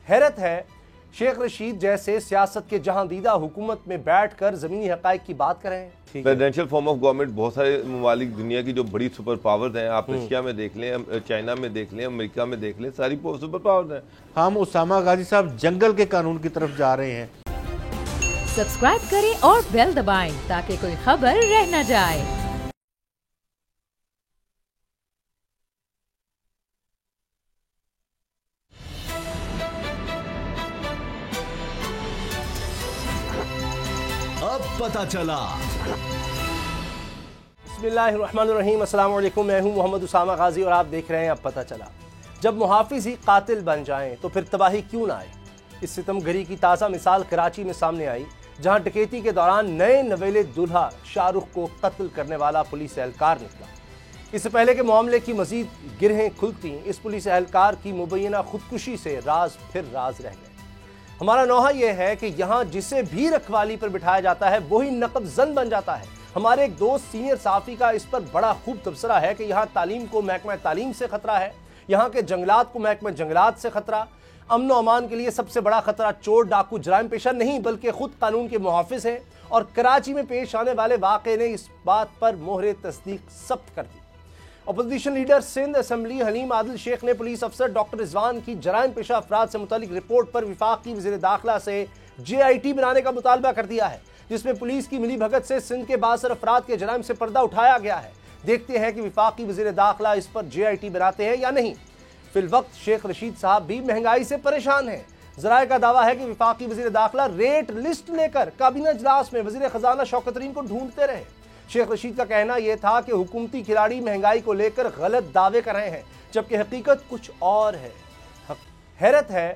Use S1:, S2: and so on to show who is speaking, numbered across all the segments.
S1: حیرت ہے شیخ رشید جیسے سیاست کے جہاں دیدہ حکومت میں بیٹھ کر زمینی حقائق کی بات کر رہے ہیں.
S2: پریزیڈنشل فارم آف گورنمنٹ بہت سارے ممالک دنیا کی جو بڑی سپر پاورز ہیں، آپ رشیا میں دیکھ لیں، چائنا میں دیکھ لیں، امریکہ میں دیکھ لیں، ساری سپر پاورز ہیں.
S3: ہم اسامہ غازی صاحب جنگل کے قانون کی طرف جا رہے ہیں.
S4: سبسکرائب کریں اور بیل دبائیں تاکہ کوئی خبر رہ نہ جائے.
S5: اب پتہ چلا.
S1: بسم اللہ الرحمن الرحیم. السلام علیکم، میں ہوں محمد اسامہ غازی اور آپ دیکھ رہے ہیں اب پتہ چلا. جب محافظ ہی قاتل بن جائیں تو پھر تباہی کیوں نہ آئے. اس ستم گری کی تازہ مثال کراچی میں سامنے آئی، جہاں ڈکیتی کے دوران نئے نویلے دولہا شاہ رخ کو قتل کرنے والا پولیس اہلکار نکلا. اس سے پہلے کہ معاملے کی مزید گرہیں کھلتی، اس پولیس اہلکار کی مبینہ خودکشی سے راز پھر راز رہ گئے. ہمارا نوحہ یہ ہے کہ یہاں جسے بھی رکھوالی پر بٹھایا جاتا ہے وہی نقب زن بن جاتا ہے. ہمارے ایک دوست سینئر صحافی کا اس پر بڑا خوب تبصرہ ہے کہ یہاں تعلیم کو محکمہ تعلیم سے خطرہ ہے، یہاں کے جنگلات کو محکمہ جنگلات سے خطرہ. امن و امان کے لیے سب سے بڑا خطرہ چور ڈاکو جرائم پیشہ نہیں بلکہ خود قانون کے محافظ ہیں. اور کراچی میں پیش آنے والے واقعے نے اس بات پر مہر تصدیق ثبت کر دی. Opposition leader Sindh assembly Haleem Adil Sheikh نے پولیس افسر ڈاکٹر رضوان کی جرائم پیشہ افراد سے متعلق رپورٹ پر وفاقی وزیر داخلہ سے JIT بنانے کا مطالبہ کر دیا ہے، جس میں پولیس کی ملی بھگت سے سندھ کے بااثر افراد کے جرائم سے پردہ اٹھایا گیا ہے. دیکھتے ہیں کہ وفاقی وزیر داخلہ اس پر JIT بناتے ہیں یا نہیں. فی الوقت شیخ رشید صاحب بھی مہنگائی سے پریشان ہیں. ذرائع کا دعویٰ ہے کہ وفاقی وزیر داخلہ ریٹ لسٹ لے کر کابینہ اجلاس میں وزیر خزانہ شوکت ترین کو ڈھونڈتے رہے. شیخ رشید کا کہنا یہ تھا کہ حکومتی کھلاڑی مہنگائی کو لے کر غلط دعوے کر رہے ہیں، جبکہ حقیقت کچھ اور ہے. حیرت ہے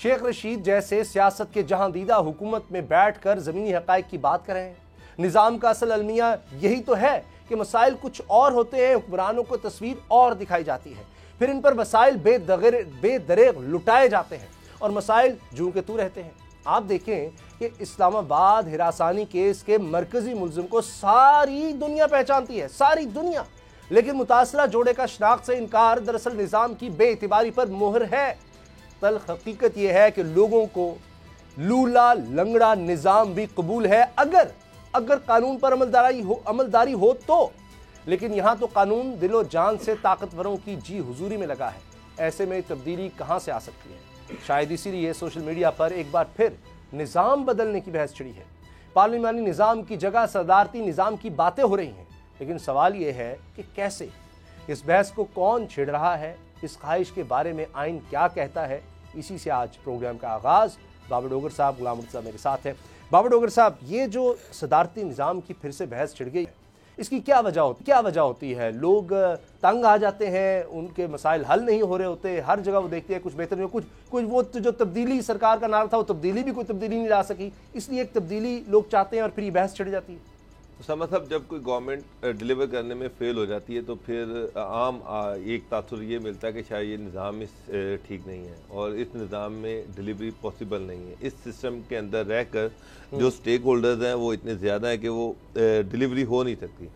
S1: شیخ رشید جیسے سیاست کے جہاں دیدہ حکومت میں بیٹھ کر زمینی حقائق کی بات کر رہے ہیں. نظام کا اصل المیہ یہی تو ہے کہ مسائل کچھ اور ہوتے ہیں، حکمرانوں کو تصویر اور دکھائی جاتی ہے، پھر ان پر مسائل بے دریغ لٹائے جاتے ہیں اور مسائل جوں کے تو رہتے ہیں. آپ دیکھیں کہ اسلام آباد ہراسانی کیس کے مرکزی ملزم کو ساری دنیا پہچانتی ہے، ساری دنیا، لیکن متاثرہ جوڑے کا شناخت سے انکار دراصل نظام کی بے اعتباری پر مہر ہے. تلخ حقیقت یہ ہے کہ لوگوں کو لولا لنگڑا نظام بھی قبول ہے اگر قانون پر عملداری ہو تو. لیکن یہاں تو قانون دل و جان سے طاقتوروں کی جی حضوری میں لگا ہے. ایسے میں تبدیلی کہاں سے آ سکتی ہے؟ شاید اسی لیے سوشل میڈیا پر ایک بار پھر نظام بدلنے کی بحث چھڑی ہے. پارلیمانی نظام کی جگہ صدارتی نظام کی باتیں ہو رہی ہیں، لیکن سوال یہ ہے کہ کیسے؟ اس بحث کو کون چھیڑ رہا ہے؟ اس خواہش کے بارے میں آئین کیا کہتا ہے؟ اسی سے آج پروگرام کا آغاز. بابر ڈوگر صاحب، غلام مرتضیٰ میرے ساتھ ہیں. بابر ڈوگر صاحب، یہ جو صدارتی نظام کی پھر سے بحث چھڑ گئی ہے، اس کی کیا وجہ ہوتی ہے؟ لوگ تنگ آ جاتے ہیں، ان کے مسائل حل نہیں ہو رہے ہوتے، ہر جگہ وہ دیکھتے ہیں کچھ بہتر نہیں، کچھ وہ جو تبدیلی سرکار کا نعرہ تھا وہ تبدیلی بھی کوئی تبدیلی نہیں لا سکی، اس لیے ایک تبدیلی لوگ چاہتے ہیں اور پھر یہ بحث چھڑ جاتی ہے.
S2: اسامہ صاحب، جب کوئی گورنمنٹ ڈیلیور کرنے میں فیل ہو جاتی ہے تو پھر عام ایک تاثر یہ ملتا ہے کہ شاید یہ نظام ٹھیک نہیں ہے اور اس نظام میں ڈیلیوری پاسبل نہیں ہے. اس سسٹم کے اندر رہ کر جو سٹیک ہولڈرز ہیں وہ اتنے زیادہ ہیں کہ وہ ڈیلیوری ہو نہیں سکتی.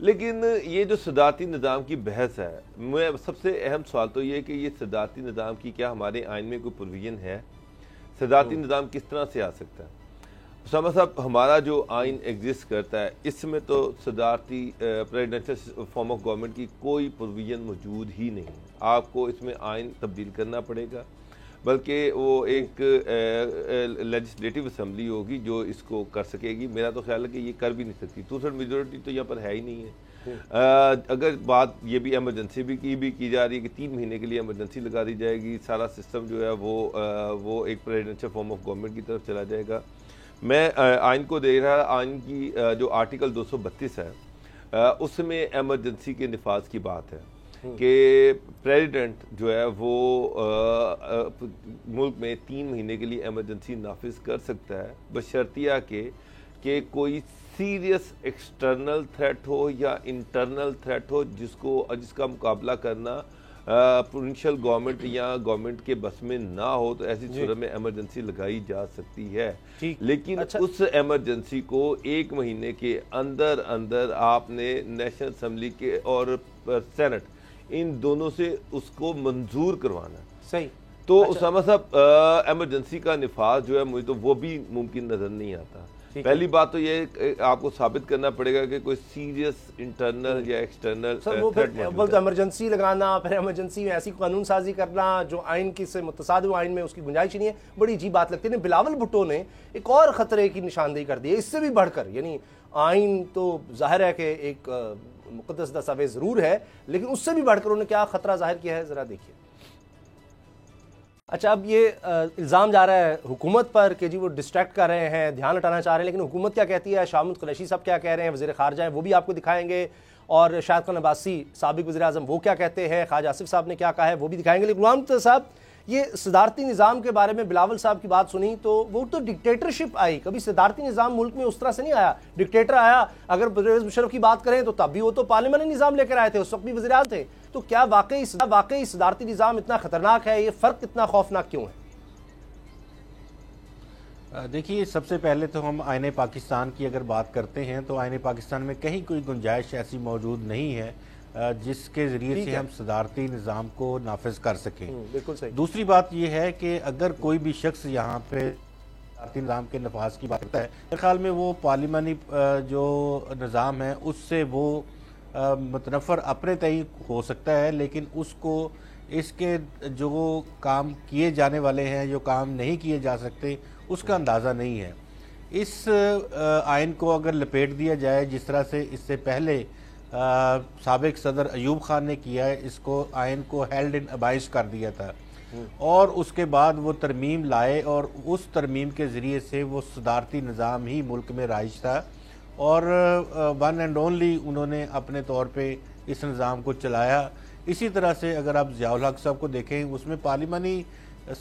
S2: لیکن یہ جو صدارتی نظام کی بحث ہے، میں سب سے اہم سوال تو یہ ہے کہ یہ صدارتی نظام کی کیا ہمارے آئین میں کوئی پروویژن ہے؟ صدارتی نظام کس طرح سے آ سکتا ہے؟ اسامہ صاحب، ہمارا جو آئین ایگزسٹ کرتا ہے اس میں تو صدارتی پریزیڈنشل فارم آف گورنمنٹ کی کوئی پروویژن موجود ہی نہیں ہے. آپ کو اس میں آئین تبدیل کرنا پڑے گا، بلکہ وہ ایک لیجسلیٹو اسمبلی ہوگی جو اس کو کر سکے گی. میرا تو خیال ہے کہ یہ کر بھی نہیں سکتی، 2/3 میجورٹی تو یہاں پر ہے ہی نہیں ہے. اگر بات یہ بھی ایمرجنسی بھی کی جا رہی ہے کہ 3 مہینے کے لیے ایمرجنسی لگا دی جائے گی، سارا سسٹم جو ہے وہ ایک پریزیڈنشل فارم آف گورنمنٹ کی طرف چلا جائے گا. میں آئین کو دیکھ رہا، آئین کی جو آرٹیکل 232 ہے اس میں ایمرجنسی کے نفاذ کی بات ہے کہ پریزیڈنٹ جو ہے وہ ملک میں 3 مہینے کے لیے ایمرجنسی نافذ کر سکتا ہے، بشرطیہ کہ کوئی سیریس ایکسٹرنل تھریٹ ہو یا انٹرنل تھریٹ ہو جس کا مقابلہ کرنا پروونشل گورنمنٹ یا گورنمنٹ کے بس میں نہ ہو، تو ایسی صورت میں ایمرجنسی لگائی جا سکتی ہے. لیکن اس ایمرجنسی کو 1 مہینے کے اندر آپ نے نیشنل اسمبلی کے اور سینٹ ان دونوں سے اس کو منظور کروانا ہے.
S1: صحیح.
S2: تو اسامہ صاحب ایمرجنسی کا نفاذ جو ہے مجھے تو وہ بھی ممکن نظر نہیں آتا. پہلی بات تو یہ آپ کو ثابت کرنا پڑے گا کہ کوئی سیریس انٹرنل یا ایکسٹرنل
S1: اول تو ایمرجنسی لگانا، پھر ایمرجنسی میں ایسی قانون سازی کرنا جو آئین کی سے متصادم، آئین میں اس کی گنجائش نہیں ہے، بڑی عجیب بات لگتی ہے. بلاول بھٹو نے ایک اور خطرے کی نشاندہی کر دی ہے اس سے بھی بڑھ کر. یعنی آئین تو ظاہر ہے کہ ایک مقدس دستاویز ضرور ہے، لیکن اس سے بھی بڑھ کر انہوں نے کیا خطرہ ظاہر کیا ہے، ذرا دیکھیے. اچھا، اب یہ الزام جا رہا ہے حکومت پر کہ جی وہ ڈسٹریکٹ کر رہے ہیں، دھیان ہٹانا چاہ رہے ہیں، لیکن حکومت کیا کہتی ہے، شاہ محمود قریشی صاحب کیا کہہ رہے ہیں، وزیر خارجہ ہیں وہ بھی آپ کو دکھائیں گے، اور شاہد خان عباسی سابق وزیر اعظم وہ کیا کہتے ہیں، خواجہ آصف صاحب نے کیا کہا ہے وہ بھی دکھائیں گے. لیکن غلام مفتی صاحب، یہ صدارتی نظام کے بارے میں بلاول صاحب کی بات سنی تو وہ تو ڈکٹیٹرشپ آئی. کبھی صدارتی نظام ملک میں اس طرح سے نہیں آیا، ڈکٹیٹر آیا. اگر پرویز مشرف کی بات کریں تو تب بھی وہ تو پارلیمانی نظام لے کر آئے تھے، اس وقت بھی وزیر اعظم تھے. تو کیا واقعی صدارتی نظام اتنا خطرناک ہے؟ یہ فرق اتنا خوفناک کیوں ہے؟
S3: دیکھیے، سب سے پہلے تو ہم آئین پاکستان کی اگر بات کرتے ہیں تو آئین پاکستان میں کہیں کوئی گنجائش ایسی موجود نہیں ہے جس کے ذریعے سے ہم صدارتی نظام کو نافذ کر سکیں.
S1: بالکل صحیح.
S3: دوسری بات یہ ہے کہ اگر کوئی بھی شخص یہاں پہ صدارتی نظام کے نفاذ کی بات کرتا ہے، میرے خیال میں وہ پارلیمانی جو نظام ہے اس سے وہ متنفر اپنے تئیں ہو سکتا ہے، لیکن اس کو اس کے جو کام کیے جانے والے ہیں، جو کام نہیں کیے جا سکتے، اس کا اندازہ نہیں ہے. اس آئین کو اگر لپیٹ دیا جائے جس طرح سے اس سے پہلے سابق صدر ایوب خان نے کیا ہے، اس کو آئین کو ہیلڈ ان ابائس کر دیا تھا، اور اس کے بعد وہ ترمیم لائے، اور اس ترمیم کے ذریعے سے وہ صدارتی نظام ہی ملک میں رائج تھا، اور ون اینڈ اونلی انہوں نے اپنے طور پہ اس نظام کو چلایا. اسی طرح سے اگر آپ ضیاء الحق صاحب کو دیکھیں، اس میں پارلیمانی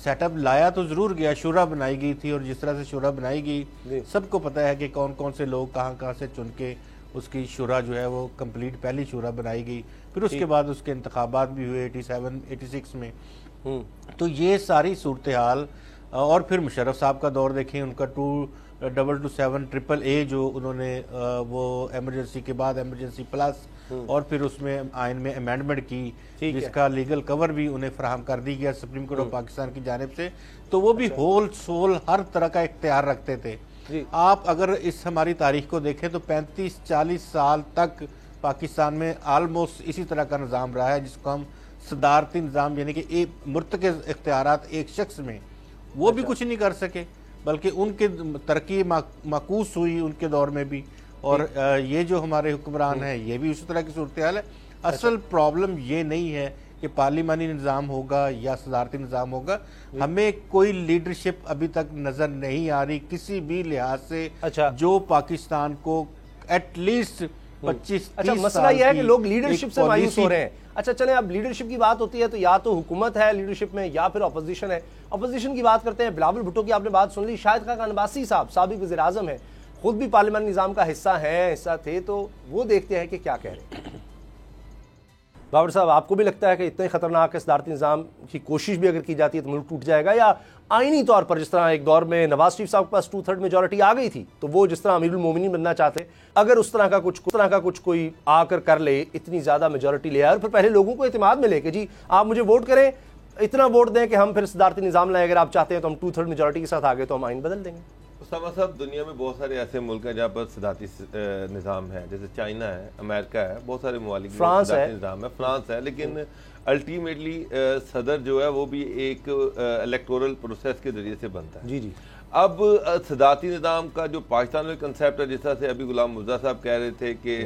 S3: سیٹ اپ لایا تو ضرور گیا، شورا بنائی گئی تھی، اور جس طرح سے شورا بنائی گئی سب کو پتہ ہے کہ کون کون سے لوگ کہاں سے چن کے اس کی شورا جو ہے وہ کمپلیٹ پہلی شورا بنائی گئی. پھر اس کے بعد اس کے انتخابات بھی ہوئے 87-86 میں. تو یہ ساری صورتحال، اور پھر مشرف صاحب کا دور دیکھیں، ان کا 2227 جو انہوں نے وہ ایمرجنسی کے بعد ایمرجنسی پلس، اور پھر اس میں آئین میں امینڈمنٹ کی جس کا لیگل کور بھی انہیں فراہم کر دی گیا سپریم کورٹ آف پاکستان کی جانب سے. تو وہ بھی ہول سول ہر طرح کا اختیار رکھتے تھے. آپ اگر اس ہماری تاریخ کو دیکھیں تو 35-40 سال تک پاکستان میں آلموسٹ اسی طرح کا نظام رہا ہے جس کو ہم صدارتی نظام، یعنی کہ ایک مرتکز اختیارات ایک شخص میں، وہ بھی کچھ نہیں کر سکے، بلکہ ان کی ترقی معکوس ہوئی ان کے دور میں بھی. اور یہ جو ہمارے حکمران ہیں یہ بھی اسی طرح کی صورتحال ہے. اصل پرابلم یہ نہیں ہے کہ پارلیمانی نظام ہوگا یا صدارتی نظام ہوگا، ہمیں کوئی لیڈرشپ ابھی تک نظر نہیں آ رہی کسی بھی لحاظ سے جو پاکستان کو ایٹ لیسٹ 25-30 سال.
S1: مسئلہ یہ ہے کہ لوگ لیڈرشپ سے مایوس ہو رہے ہیں. اچھا چلیں، اب لیڈرشپ کی بات ہوتی ہے تو یا تو حکومت ہے لیڈرشپ میں یا پھر اپوزیشن ہے. اپوزیشن کی بات کرتے ہیں، بلاول بھٹو کی آپ نے بات سن لی. شاہد خان عباسی صاحب سابق وزیر اعظم ہیں، خود بھی پارلیمانی نظام کا حصہ تھے، تو وہ دیکھتے ہیں کہ کیا کہہ رہے ہیں. باور صاحب، آپ کو بھی لگتا ہے کہ اتنا ہی خطرناک ہے صدارتی نظام کی کوشش بھی اگر کی جاتی ہے تو ملک ٹوٹ جائے گا، یا آئینی طور پر جس طرح ایک دور میں نواز شریف صاحب کے پاس 2/3 میجورٹی آ گئی تھی تو وہ جس طرح امیر المومنین بننا چاہتے، اگر اس طرح کا کچھ کوئی آ کر لے، اتنی زیادہ میجورٹی لے آئے اور پھر پہلے لوگوں کو اعتماد میں لے کہ جی آپ مجھے ووٹ کریں، اتنا ووٹ دیں کہ ہم پھر صدارتی نظام لائیں، اگر آپ چاہتے ہیں تو ہم 2/3 میجورٹی کے ساتھ آگے تو ہم آئین بدل دیں گے.
S2: اسامہ صاحب، دنیا میں بہت سارے ایسے ملک ہیں جہاں پر صدارتی نظام ہے، جیسے چائنا ہے، امریکہ ہے، بہت سارے ممالک میں صدارتی نظام ہے، فرانس ہے، لیکن الٹیمیٹلی صدر جو ہے وہ بھی ایک الیکٹورل پروسیس کے ذریعے سے بنتا ہے.
S1: جی.
S2: اب صدارتی نظام کا جو پاکستان میں کنسیپٹ ہے، جس طرح سے ابھی غلام مرزا صاحب کہہ رہے تھے کہ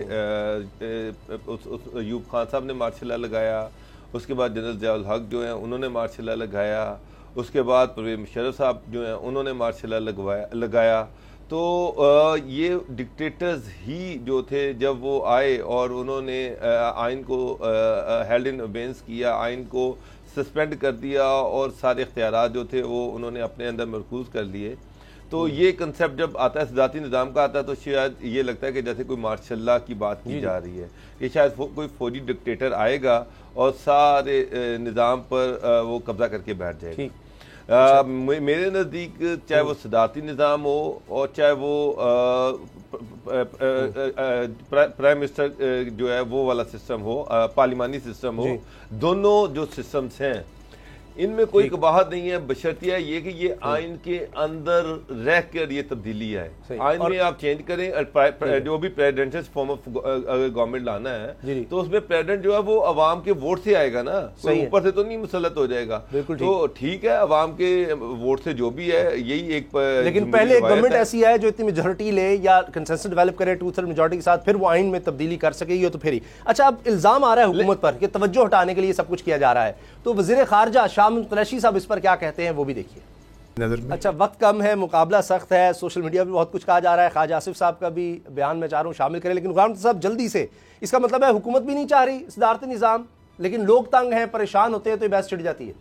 S2: ایوب خان صاحب نے مارشل لا لگایا، اس کے بعد جنرل ضیاء الحق جو ہیں انہوں نے مارشل لا لگایا، اس کے بعد پرویز مشرف صاحب جو ہیں انہوں نے مارشل لا لگایا. تو یہ ڈکٹیٹرز ہی جو تھے جب وہ آئے اور انہوں نے آئین کو ہیلڈ ان ابینس کیا، آئین کو سسپینڈ کر دیا اور سارے اختیارات جو تھے وہ انہوں نے اپنے اندر مرکوز کر لیے. تو یہ کنسیپٹ جب آتا ہے صدارتی نظام کا آتا ہے تو شاید یہ لگتا ہے کہ جیسے کوئی مارشل لا کی بات کی جا رہی ہے، کہ شاید کوئی فوجی ڈکٹیٹر آئے گا اور سارے نظام پر وہ قبضہ کر کے بیٹھ جائے گا. میرے نزدیک چاہے وہ صدارتی نظام ہو اور چاہے وہ پرائم منسٹر جو ہے وہ والا سسٹم ہو، پارلیمانی سسٹم ہو، دونوں جو سسٹمز ہیں ان میں کوئی قباحت نہیں ہے، بشرطیہ یہ کہ یہ آئین کے اندر رہ کر یہ تبدیلی ہے۔ آئین میں آپ چینج کریں، جو بھی پریزیڈنشل فارم آف اگر گورنمنٹ لانا ہے تو اس میں پریزیڈنٹ جو ہے وہ عوام کے ووٹ سے آئے گا نا، اوپر سے تو نہیں مسلط ہو جائے گا۔ تو ٹھیک ہے، عوام کے ووٹ سے جو بھی ہے یہی ایک،
S1: لیکن پہلے ایک گورنمنٹ ایسی ہے جو اتنی میجورٹی لے یا کنسنسس ڈیولپ کرے 2/3 میجورٹی کے ساتھ، پھر وہ آئین میں تبدیلی کر سکے گی، تو پھر ہی۔ اچھا، اب الزام آ رہا ہے حکومت پر کہ توجہ ہٹانے کے لیے سب کچھ کیا جا رہا ہے، تو وزیر خارجہ شاہ محمود قریشی صاحب اس پر کیا کہتے ہیں وہ بھی دیکھیے۔ اچھا، وقت کم ہے، مقابلہ سخت ہے، سوشل میڈیا پہ بہت کچھ کہا جا رہا ہے، خواجہ آصف صاحب کا بھی بیان میں چاہ رہا ہوں شامل کریں، لیکن غلام صاحب جلدی سے، اس کا مطلب ہے حکومت بھی نہیں چاہ رہی صدارتی نظام، لیکن لوگ تنگ ہیں، پریشان ہوتے ہیں، تو یہ بحث چڑھ جاتی ہے۔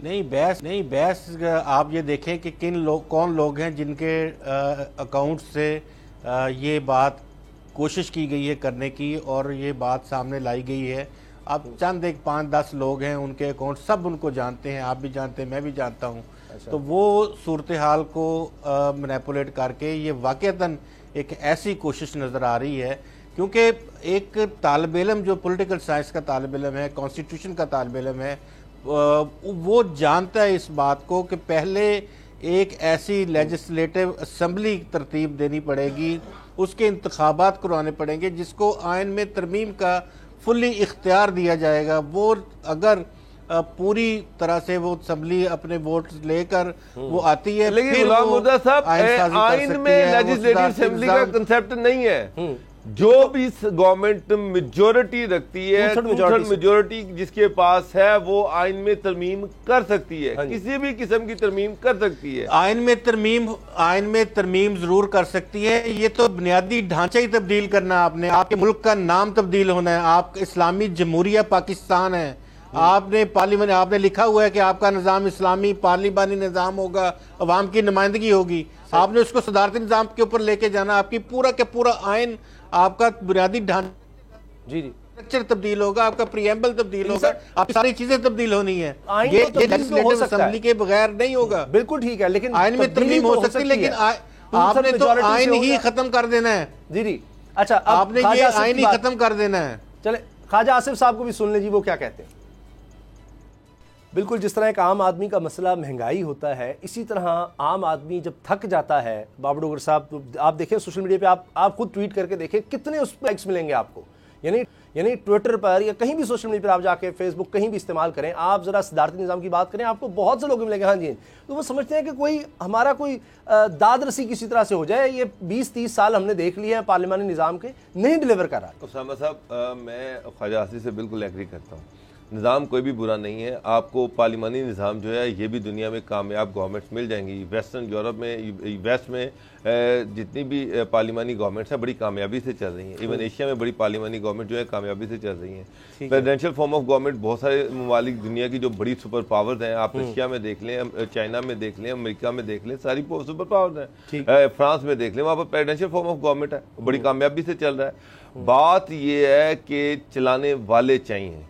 S3: نہیں بحث آپ یہ دیکھیں کہ کون لوگ ہیں جن کے اکاؤنٹ سے یہ بات کوشش کی گئی ہے کرنے کی اور یہ بات سامنے لائی گئی ہے۔ اب چند ایک 5-10 لوگ ہیں، ان کے اکاؤنٹ سب ان کو جانتے ہیں، آپ بھی جانتے ہیں، میں بھی جانتا ہوں۔ تو وہ صورتحال کو مینیپولیٹ کر کے یہ واقعتاً ایک ایسی کوشش نظر آ رہی ہے، کیونکہ ایک طالب علم جو پولیٹیکل سائنس کا طالب علم ہے، کانسٹیٹیوشن کا طالب علم ہے، وہ جانتا ہے اس بات کو کہ پہلے ایک ایسی لیجسلیٹو اسمبلی ترتیب دینی پڑے گی، اس کے انتخابات کروانے پڑیں گے جس کو آئین میں ترمیم کا فلی اختیار دیا جائے گا۔ وہ اگر پوری طرح سے وہ اسمبلی اپنے ووٹ لے کر وہ آتی ہے،
S2: لیکن غلام مرزا صاحب آئین میں لیجسلیٹو اسمبلی کا کنسیپٹ نہیں ہے۔ جو بھی گورنمنٹ میجورٹی رکھتی ہے، 2/3 میجورٹی جس کے پاس ہے، وہ آئین میں ترمیم کر سکتی ہے، کسی بھی قسم کی ترمیم کر سکتی ہے۔
S3: آئین میں ترمیم ضرور کر سکتی ہے، یہ تو بنیادی ڈھانچہ ہی تبدیل کرنا آپ نے، آپ کے ملک کا نام تبدیل ہونا ہے، آپ اسلامی جمہوریہ پاکستان ہے، آپ نے لکھا ہوا ہے کہ آپ کا نظام اسلامی پارلیمانی نظام ہوگا، عوام کی نمائندگی ہوگی، آپ نے اس کو صدارتی نظام کے اوپر لے کے جانا، آپ کی پورا کے پورا آئین، آپ کا بنیادی ڈھانچہ اسٹرکچر تبدیل ہوگا، آپ کا پریمبل تبدیل ہوگا، آپ کی ساری چیزیں تبدیل ہونی ہیں، یہ لیجسلیٹو اسمبلی کے بغیر نہیں ہوگا۔
S1: بالکل ٹھیک ہے، لیکن
S3: آئین میں ترمیم ہو سکتی، لیکن آپ نے تو آئین ہی ختم کر دینا ہے۔
S1: جی اچھا،
S3: آپ نے یہ آئین ہی ختم کر دینا ہے۔
S1: چلے خواجہ آصف صاحب کو بھی سن لیں جی، وہ کیا کہتے ہیں۔ بالکل جس طرح ایک عام آدمی کا مسئلہ مہنگائی ہوتا ہے، اسی طرح عام آدمی جب تھک جاتا ہے، بابر ڈوگر صاحب آپ دیکھیں سوشل میڈیا پہ، آپ خود ٹویٹ کر کے دیکھیں کتنے اس پہ لائکس ملیں گے آپ کو، یعنی ٹویٹر پر یا کہیں بھی سوشل میڈیا پر آپ جا کے فیس بک کہیں بھی استعمال کریں، آپ ذرا صدارتی نظام کی بات کریں، آپ کو بہت سے لوگ ملیں گے، ہاں جی، تو وہ سمجھتے ہیں کہ کوئی ہمارا کوئی داد رسی کسی طرح سے ہو جائے، یہ 20-30 سال ہم نے دیکھ لیے ہیں پارلیمانی نظام کے، نہیں ڈیلیور کر رہا ہے۔
S2: اسامہ صاحب، میں خواجہ آصف سے بالکل ایگری کرتا ہوں، نظام کوئی بھی برا نہیں ہے، آپ کو پارلیمانی نظام جو ہے یہ بھی دنیا میں کامیاب گورنمنٹس مل جائیں گی، ویسٹرن یورپ میں، ویسٹ میں جتنی بھی پارلیمانی گورنمنٹس ہیں بڑی کامیابی سے چل رہی ہیں، ایون ایشیا میں بڑی پارلیمانی گورنمنٹ جو ہے کامیابی سے چل رہی ہیں۔ پریزیڈنشل فارم آف گورنمنٹ بہت سارے ممالک دنیا کی جو بڑی سپر پاورز ہیں، آپ رشیا میں دیکھ لیں، چائنا میں دیکھ لیں، امریکہ میں دیکھ لیں، ساری سپر پاورز ہیں، فرانس میں دیکھ لیں، وہاں پر پریزیڈنشل فارم آف گورنمنٹ ہے، بڑی کامیابی سے چل رہا ہے۔ بات یہ ہے کہ چلانے والے چاہیے،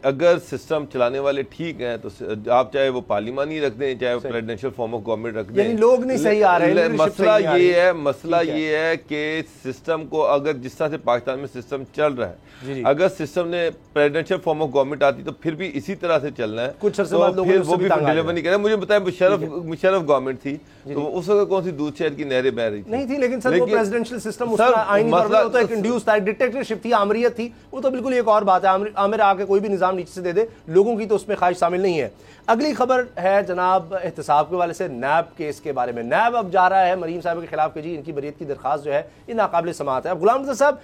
S2: اگر سسٹم چلانے والے ٹھیک ہیں تو آپ چاہے وہ پارلیمانی رکھ دیں، چاہے وہ پریزیڈنشل فارم آف گورنمنٹ رکھ دیں،
S1: یعنی لوگ نہیں صحیح آ رہے ہیں۔
S2: مسئلہ یہ ہے کہ سسٹم کو اگر جس طرح سے پاکستان میں سسٹم چل رہا ہے، اگر سسٹم نے پریزیڈنشل فارم آف گورنمنٹ آتی تو پھر بھی اسی طرح سے چلنا ہے،
S1: کچھ عرصے بعد
S2: پھر وہ بھی ڈیلیور نہیں کرے۔ مجھے بتائیں مشرف گورنمنٹ تھی تو اس وقت کون سی دودھ شہر کی نہریں بہ رہی تھی؟
S1: نہیں تھی، لیکن سر وہ پریزیڈنشل سسٹم اس کا آئینی طور پر تو ایک انڈیوس تھا، ڈکٹیٹرشپ تھی، آمریت تھی، وہ تو بالکل ایک اور بات ہے، آمر آ کے کوئی بھی نظام نیچے سے دے دے، لوگوں کی تو اس میں خواہش شامل نہیں ہے۔ اگلی خبر ہے جناب احتساب کے والے سے نیب کیس کے بارے میں، نیب اب جا رہا ہے مریم صاحب کے خلاف کہ جی ان کی بریت کی درخواست جو ہے یہ ناقابل سماعت ہے۔ اب غلام مرزا صاحب،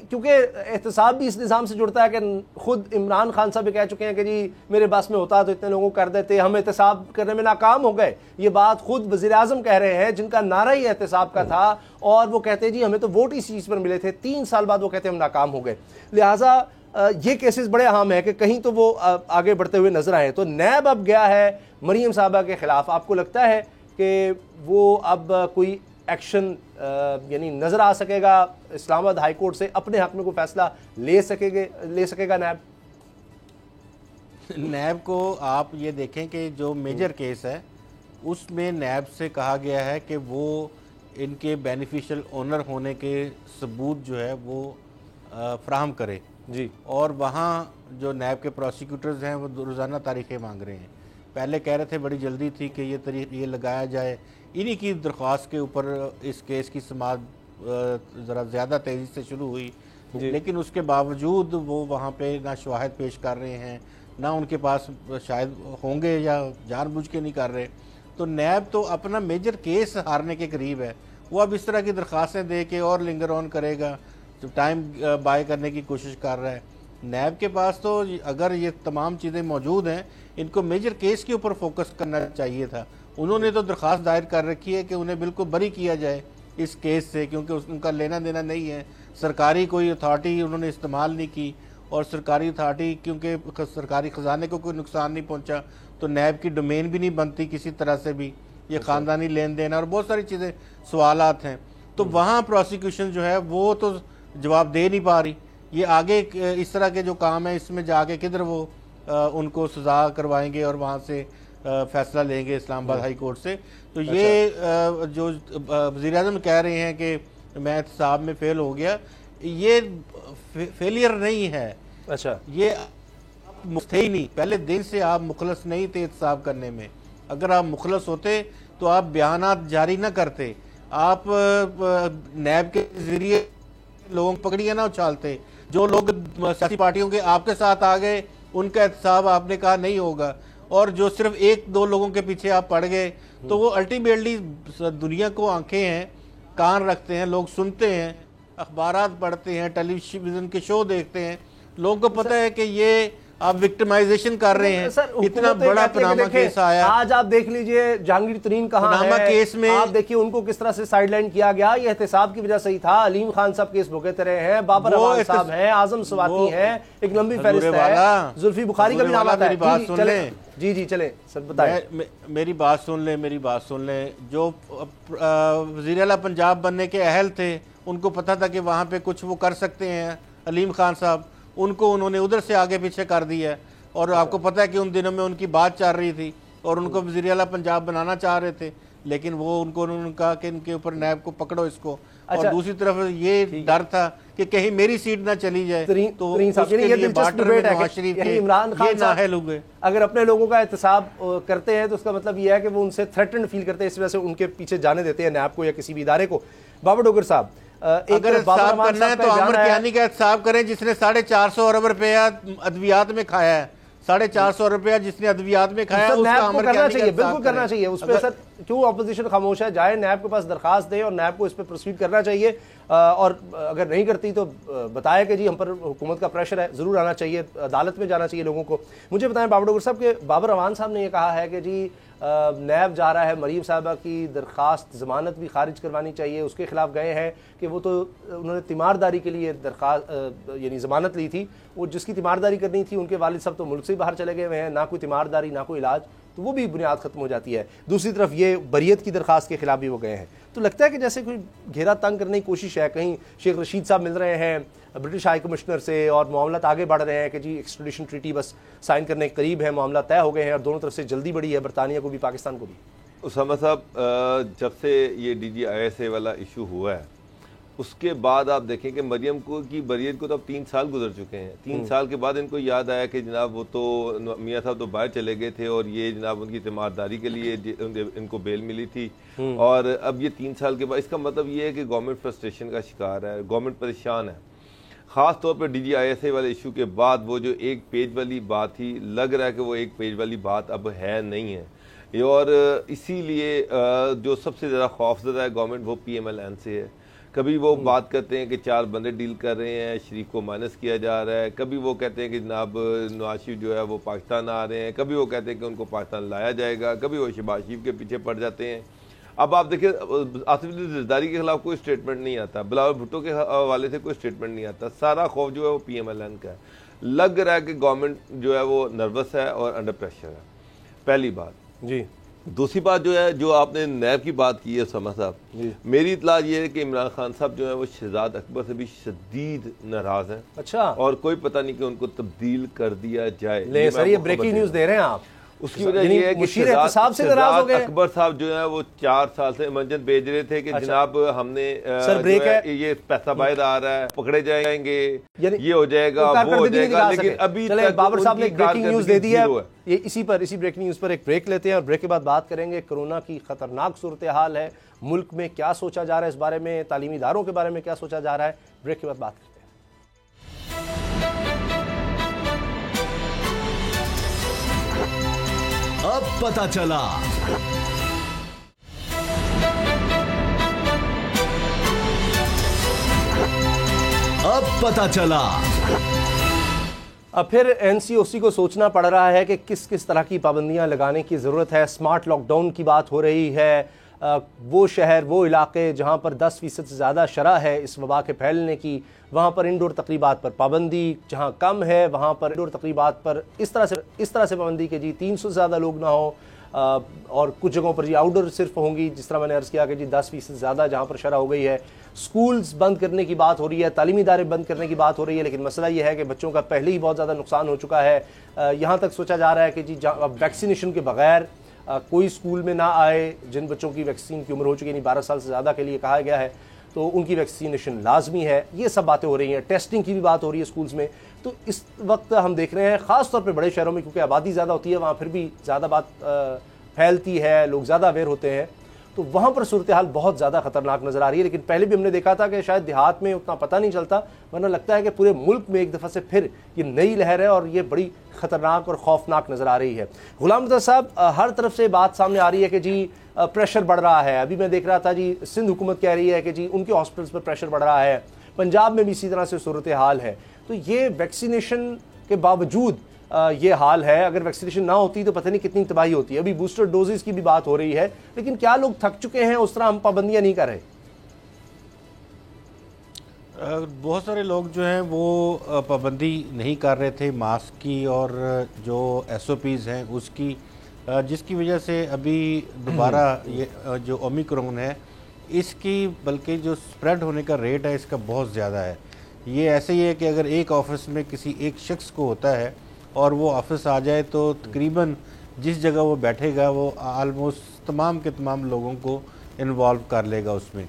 S1: کیونکہ احتساب بھی اس نظام سے جڑتا ہے کہ خود عمران خان صاحب کہہ چکے ہیں کہ جی میرے بس میں ہوتا تو اتنے لوگوں کو کر دیتے، ہم احتساب کرنے میں ناکام ہو گئے، یہ بات خود وزیر اعظم کہہ رہے ہیں جن کا نعرہ ہی احتساب کا تھا، اور وہ کہتے ہیں جی ہمیں تو ووٹ اس چیز پر ملے تھے، 3 سال بعد وہ کہتے ہیں ہم ناکام ہو گئے۔ لہٰذا یہ کیسز بڑے اہم ہیں کہ کہیں تو وہ آگے بڑھتے ہوئے نظر آئے، تو نیب اب گیا ہے مریم صاحبہ کے خلاف، آپ کو لگتا ہے کہ وہ اب کوئی ایکشن یعنی نظر آ سکے گا اسلام آباد ہائی کورٹ سے، اپنے حق میں کوئی فیصلہ لے سکے گا نیب؟
S3: نیب کو آپ یہ دیکھیں کہ جو میجر کیس ہے اس میں نیب سے کہا گیا ہے کہ وہ ان کے بینیفیشل اونر ہونے کے ثبوت جو ہے وہ فراہم کرے جی، اور وہاں جو نیب کے پروسیکیوٹرز ہیں وہ روزانہ تاریخیں مانگ رہے ہیں. پہلے کہہ رہے تھے بڑی جلدی تھی کہ یہ لگایا جائے, انہی کی درخواست کے اوپر اس کیس کی سماعت ذرا زیادہ تیزی سے شروع ہوئی, لیکن اس کے باوجود وہ وہاں پہ نہ شواہد پیش کر رہے ہیں, نہ ان کے پاس شاید ہوں گے یا جان بوجھ کے نہیں کر رہے. تو نیب تو اپنا میجر کیس ہارنے کے قریب ہے, وہ اب اس طرح کی درخواستیں دے کے اور لنگر آن کرے گا, ٹائم بائی کرنے کی کوشش کر رہا ہے. نیب کے پاس تو اگر یہ تمام چیزیں موجود ہیں, ان کو میجر کیس کے اوپر فوکس کرنا چاہیے تھا. انہوں نے تو درخواست دائر کر رکھی ہے کہ انہیں بالکل بری کیا جائے اس کیس سے, کیونکہ ان کا لینا دینا نہیں ہے. سرکاری کوئی اتھارٹی انہوں نے استعمال نہیں کی, اور سرکاری اتھارٹی کیونکہ سرکاری خزانے کو کوئی نقصان نہیں پہنچا تو نیب کی ڈومین بھی نہیں بنتی کسی طرح سے بھی. یہ خاندانی لین دین اور بہت ساری چیزیں سوالات ہیں, تو وہاں پروسیکیوشن جو ہے وہ تو جواب دے نہیں پا رہی. یہ آگے اس طرح کے جو کام ہیں اس میں جا کے کدھر وہ ان کو سزا کروائیں گے اور وہاں سے فیصلہ لیں گے اسلام آباد ہائی کورٹ سے. تو یہ جو وزیر اعظم کہہ رہے ہیں کہ میں احتساب میں فیل ہو گیا, یہ فیلئر نہیں ہے.
S1: اچھا,
S3: یہ تھے ہی نہیں, پہلے دن سے آپ مخلص نہیں تھے احتساب کرنے میں. اگر آپ مخلص ہوتے تو آپ بیانات جاری نہ کرتے, آپ نیب کے ذریعے لوگوں پکڑیاں نہ اچھالتے. جو لوگ سیاسی پارٹیوں کے آپ کے ساتھ آ گئے ان کا احتساب آپ نے کہا نہیں ہوگا, اور جو صرف ایک دو لوگوں کے پیچھے آپ پڑ گئے, تو وہ الٹیمیٹلی دنیا کو آنکھیں ہیں, کان رکھتے ہیں, لوگ سنتے ہیں, اخبارات پڑھتے ہیں, ٹیلی ویژن کے شو دیکھتے ہیں, لوگوں کو پتہ ہے کہ یہ آپ وکٹمائزیشن کر رہے ہیں. اتنا بڑا پاناما کیس آیا,
S1: آج آپ دیکھ لیجئے جہانگیر ترین کہاں ہے,
S3: پاناما کیس میں
S1: آپ دیکھیے ان کو کس طرح سے سائیڈ لائن کیا گیا. یہ احتساب کی وجہ سے ہی تھا. علیم خان صاحب کیس بھگت رہے ہیں, بابر اعوان صاحب ہیں, اعظم سواتی ہیں, ایک لمبی فہرست ہے, زلفی بخاری کا بھی نام آتا ہے. جی چلیں سر بتائیں,
S3: میری بات سن لیں. جو وزیر اعلیٰ پنجاب بننے کے اہل تھے ان کو پتہ تھا کہ وہاں پہ کچھ وہ کر سکتے ہیں علیم خان صاحب, ان کو انہوں نے ادھر سے آگے پیچھے کر دیا ہے. اور آپ کو پتہ ہے کہ ان دنوں میں ان کی بات چل رہی تھی اور ان کو وزیر اعلیٰ پنجاب بنانا چاہ رہے تھے, لیکن وہ انہوں نے کہا کہ ان کے اوپر نیب کو پکڑو اس کو. اور دوسری طرف یہ ڈر تھا کہ کہیں میری سیٹ نہ چلی جائے, تو
S1: عمران خان
S3: نااہل ہوئے.
S1: اگر اپنے لوگوں کا احتساب کرتے ہیں تو اس کا مطلب یہ ہے کہ وہ ان سے تھریٹنڈ فیل کرتے ہیں, اس وجہ سے ان کے پیچھے جانے دیتے ہیں نیب کو یا کسی بھی ادارے کو. بابر ڈوگر صاحب,
S3: اگر احتساب کرنا ہے تو عامر کیانی کا احتساب کریں جس نے 450 ارب روپیہ ادویات میں کھایا ہے. 450 روپیہ جس نے ادویات میں کھایا ہے,
S1: نیب کو کرنا چاہیے, بالکل کرنا چاہیے. اس پہ سر کیوں اپوزیشن خاموش ہے؟ جائے نیب کے پاس درخواست دے اور نیب کو اس پہ پروسیڈ کرنا چاہیے, اور اگر نہیں کرتی تو بتائے کہ جی ہم پر حکومت کا پریشر ہے, ضرور آنا چاہیے, عدالت میں جانا چاہیے لوگوں کو. مجھے بتائیں بابر ڈوگر صاحب کہ بابر اعوان صاحب نے یہ کہا ہے کہ جی نیب جا رہا ہے, مریم صاحبہ کی درخواست ضمانت بھی خارج کروانی چاہیے, اس کے خلاف گئے ہیں کہ وہ تو انہوں نے تیمارداری کے لیے درخواست یعنی ضمانت لی تھی, وہ جس کی تیمارداری کرنی تھی ان کے والد صاحب تو ملک سے باہر چلے گئے ہوئے ہیں, نہ کوئی تیمارداری نہ کوئی علاج, تو وہ بھی بنیاد ختم ہو جاتی ہے. دوسری طرف یہ بریت کی درخواست کے خلاف بھی وہ گئے ہیں, تو لگتا ہے کہ جیسے کوئی گھیرا تنگ کرنے کی کوشش ہے. کہیں شیخ رشید صاحب مل رہے ہیں برٹش ہائی کمشنر سے اور معاملات آگے بڑھ رہے ہیں کہ جی ایکسٹریڈیشن ٹریٹی بس سائن کرنے کے قریب ہے, معاملات طے ہو گئے ہیں, اور دونوں طرف سے جلدی بڑی ہے, برطانیہ کو بھی پاکستان کو بھی.
S2: اسامہ صاحب, جب سے یہ D G I S A والا ایشو ہوا ہے اس کے بعد آپ دیکھیں کہ مریم کو کی بریت کو تو اب 3 سال گزر چکے ہیں. 3 سال کے بعد ان کو یاد آیا کہ جناب وہ تو میاں صاحب تو باہر چلے گئے تھے اور یہ جناب ان کی تیمارداری کے لیے ان کو بیل ملی تھی, اور اب یہ 3 سال کے بعد. اس کا مطلب یہ ہے کہ گورنمنٹ فرسٹریشن کا شکار ہے, گورنمنٹ پریشان ہے, خاص طور پہ D G I S A والے ایشو کے بعد. وہ جو 1 پیج والی بات تھی, لگ رہا ہے کہ وہ 1 پیج والی بات اب ہے نہیں ہے, اور اسی لیے جو سب سے زیادہ خوفزدہ ہے گورنمنٹ وہ پی ایم ایل این سے ہے. کبھی وہ بات کرتے ہیں کہ 4 بندے ڈیل کر رہے ہیں, شریف کو مائنس کیا جا رہا ہے, کبھی وہ کہتے ہیں کہ جناب نواز شریف جو ہے وہ پاکستان آ رہے ہیں, کبھی وہ کہتے ہیں کہ ان کو پاکستان لایا جائے گا, کبھی وہ شہباز شریف کے پیچھے پڑ جاتے ہیں. اب آپ دیکھیں آصف علی زرداری کے خلاف کوئی سٹیٹمنٹ نہیں آتا, بلاول بھٹو کے حوالے سے کوئی سٹیٹمنٹ نہیں آتا, سارا خوف جو ہے وہ پی ایم ایل این کا ہے. لگ رہا ہے کہ گورنمنٹ جو ہے وہ نروس ہے اور انڈر پریشر ہے, پہلی بات.
S1: جی
S2: دوسری بات جو ہے, جو آپ نے نیب کی بات کی ہے اسامہ صاحب, میری اطلاع یہ ہے کہ عمران خان صاحب جو ہے وہ شہزاد اکبر سے بھی شدید ناراض ہیں.
S1: اچھا,
S2: اور کوئی پتہ نہیں کہ ان کو تبدیل کر دیا جائے.
S1: لے سر یہ بریکنگ نیوز دے رہے ہیں آپ.
S2: اس کی وجہ یہ ہے کہ
S1: مشیر احتساب سے ناراض ہو گئے.
S2: اکبر صاحب جو ہے وہ 4 سال سے ایمرجنٹ بھیج رہے تھے کہ جناب ہم نے یہ پیسہ باہر آ رہا ہے, پکڑے جائیں گے, یہ ہو جائے گا, وہ ہو جائے گا, لیکن ابھی تک
S1: بابر صاحب نے بریکنگ نیوز دے دی ہے.
S2: یہ
S1: اسی بریکنگ نیوز پر ایک بریک لیتے ہیں اور بریک کے بعد بات کریں گے. کورونا کی خطرناک صورتحال ہے, ملک میں کیا سوچا جا رہا ہے اس بارے میں, تعلیمی اداروں کے بارے میں کیا سوچا جا رہا ہے. بریک کے بعد بات کرتے ہیں.
S5: اب پتہ چلا. اب پتہ چلا.
S1: اب پھر این سی او سی کو سوچنا پڑ رہا ہے کہ کس کس طرح کی پابندیاں لگانے کی ضرورت ہے. اسمارٹ لاک ڈاؤن کی بات ہو رہی ہے. وہ شہر, وہ علاقے جہاں پر 10% سے زیادہ شرح ہے اس وبا کے پھیلنے کی, وہاں پر انڈور تقریبات پر پابندی. جہاں کم ہے وہاں پر انڈور تقریبات پر اس طرح سے پابندی کہ جی 300 سے زیادہ لوگ نہ ہوں, اور کچھ جگہوں پر جی آؤٹ ڈور صرف ہوں گی, جس طرح میں نے عرض کیا کہ جی 10% سے زیادہ جہاں پر شرح ہو گئی ہے. سکولز بند کرنے کی بات ہو رہی ہے, تعلیمی ادارے بند کرنے کی بات ہو رہی ہے, لیکن مسئلہ یہ ہے کہ بچوں کا پہلے ہی بہت زیادہ نقصان ہو چکا ہے. یہاں تک سوچا جا رہا ہے کہ جی ویکسینیشن کے بغیر کوئی اسکول میں نہ آئے جن بچوں کی ویکسین کی عمر ہو چکی ہے, یعنی 12 سال سے زیادہ کے لیے کہا گیا ہے, تو ان کی ویکسینیشن لازمی ہے. یہ سب باتیں ہو رہی ہیں. ٹیسٹنگ کی بھی بات ہو رہی ہے اسکولز میں. تو اس وقت ہم دیکھ رہے ہیں خاص طور پہ بڑے شہروں میں, کیونکہ آبادی زیادہ ہوتی ہے, وہاں پھر بھی زیادہ بات پھیلتی ہے, لوگ زیادہ اویئر ہوتے ہیں, تو وہاں پر صورتحال بہت زیادہ خطرناک نظر آ رہی ہے. لیکن پہلے بھی ہم نے دیکھا تھا کہ شاید دیہات میں اتنا پتہ نہیں چلتا, ورنہ لگتا ہے کہ پورے ملک میں ایک دفعہ سے پھر یہ نئی لہر ہے اور یہ بڑی خطرناک اور خوفناک نظر آ رہی ہے. غلام رضا صاحب, ہر طرف سے بات سامنے آ رہی ہے کہ جی پریشر بڑھ رہا ہے. ابھی میں دیکھ رہا تھا جی سندھ حکومت کہہ رہی ہے کہ جی ان کے ہاسپٹلس پر پریشر بڑھ رہا ہے, پنجاب میں بھی اسی طرح سے صورتحال ہے. تو یہ ویکسینیشن کے باوجود یہ حال ہے. اگر ویکسینیشن نہ ہوتی تو پتہ نہیں کتنی تباہی ہوتی ہے. ابھی بوسٹر ڈوزز کی بھی بات ہو رہی ہے, لیکن کیا لوگ تھک چکے ہیں, اس طرح ہم پابندیاں نہیں کر رہے؟
S3: بہت سارے لوگ جو ہیں وہ پابندی نہیں کر رہے تھے ماسک کی اور جو ایس او پیز ہیں اس کی, جس کی وجہ سے ابھی دوبارہ یہ جو اومیکرون ہے اس کی بلکہ جو سپریڈ ہونے کا ریٹ ہے اس کا بہت زیادہ ہے. یہ ایسے ہی ہے کہ اگر ایک آفس میں کسی ایک شخص کو ہوتا ہے اور وہ آفس آ جائے تو تقریباً جس جگہ وہ بیٹھے گا وہ آلموسٹ تمام کے تمام لوگوں کو انوالو کر لے گا اس میں.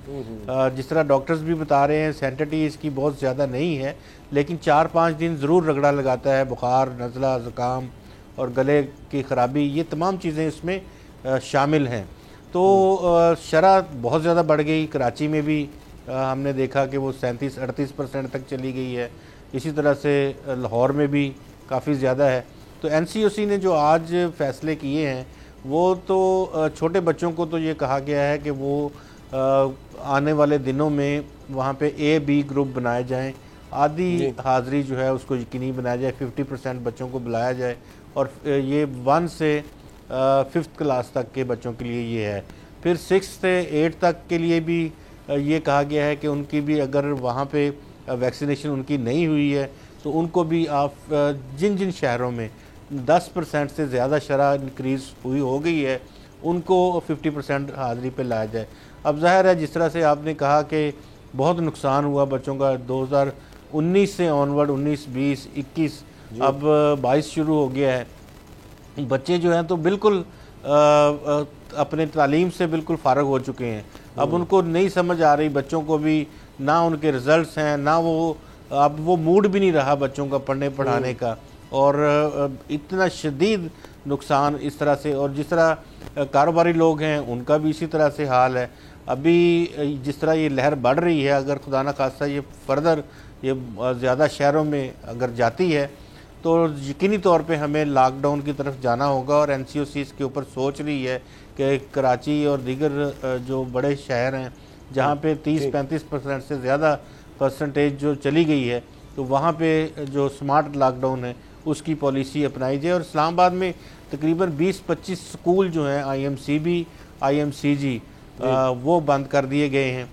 S3: جس طرح ڈاکٹرز بھی بتا رہے ہیں سینٹرٹی اس کی بہت زیادہ نہیں ہے, لیکن 4-5 دن ضرور رگڑا لگاتا ہے. بخار, نزلہ, زکام اور گلے کی خرابی, یہ تمام چیزیں اس میں شامل ہیں. تو شرح بہت زیادہ بڑھ گئی. کراچی میں بھی ہم نے دیکھا کہ وہ 37-38% تک چلی گئی ہے. اسی طرح سے لاہور میں بھی کافی زیادہ ہے. تو این سی او سی نے جو آج فیصلے کیے ہیں وہ تو چھوٹے بچوں کو تو یہ کہا گیا ہے کہ وہ آنے والے دنوں میں وہاں پہ اے بی گروپ بنائے جائیں, آدھی حاضری جو ہے اس کو یقینی بنایا جائے, 50% بچوں کو بلایا جائے, اور یہ 1 سے 5th کلاس تک کے بچوں کے لیے یہ ہے. پھر 6 سے 8 تک کے لیے بھی یہ کہا گیا ہے کہ ان کی بھی اگر وہاں پہ ویکسینیشن ان کی نہیں ہوئی ہے تو ان کو بھی آپ جن شہروں میں 10% سے زیادہ شرح انکریز ہو گئی ہے ان کو 50% حاضری پہ لایا جائے. اب ظاہر ہے جس طرح سے آپ نے کہا کہ بہت نقصان ہوا بچوں کا 2019 سے آنورڈ, 19, 20, 21, اب 22 شروع ہو گیا ہے. بچے جو ہیں تو بالکل اپنے تعلیم سے بالکل فارغ ہو چکے ہیں. اب ان کو نہیں سمجھ آ رہی, بچوں کو بھی نہ ان کے رزلٹس ہیں, نہ اب وہ موڈ بھی نہیں رہا بچوں کا پڑھنے پڑھانے کا, اور اتنا شدید نقصان اس طرح سے. اور جس طرح کاروباری لوگ ہیں ان کا بھی اسی طرح سے حال ہے. ابھی جس طرح یہ لہر بڑھ رہی ہے, اگر خدا نہ خواستہ یہ فردر یہ زیادہ شہروں میں اگر جاتی ہے تو یقینی طور پہ ہمیں لاک ڈاؤن کی طرف جانا ہوگا. اور این سی او سی اس کے اوپر سوچ رہی ہے کہ کراچی اور دیگر جو بڑے شہر ہیں جہاں پہ 30-35% سے زیادہ پرسنٹیج جو چلی گئی ہے, تو وہاں پہ جو سمارٹ لاک ڈاؤن ہے اس کی پالیسی اپنائی جائے. اور اسلام آباد میں تقریباً 20-25 سکول جو ہیں I M C B, I M C G, وہ بند کر دیے گئے ہیں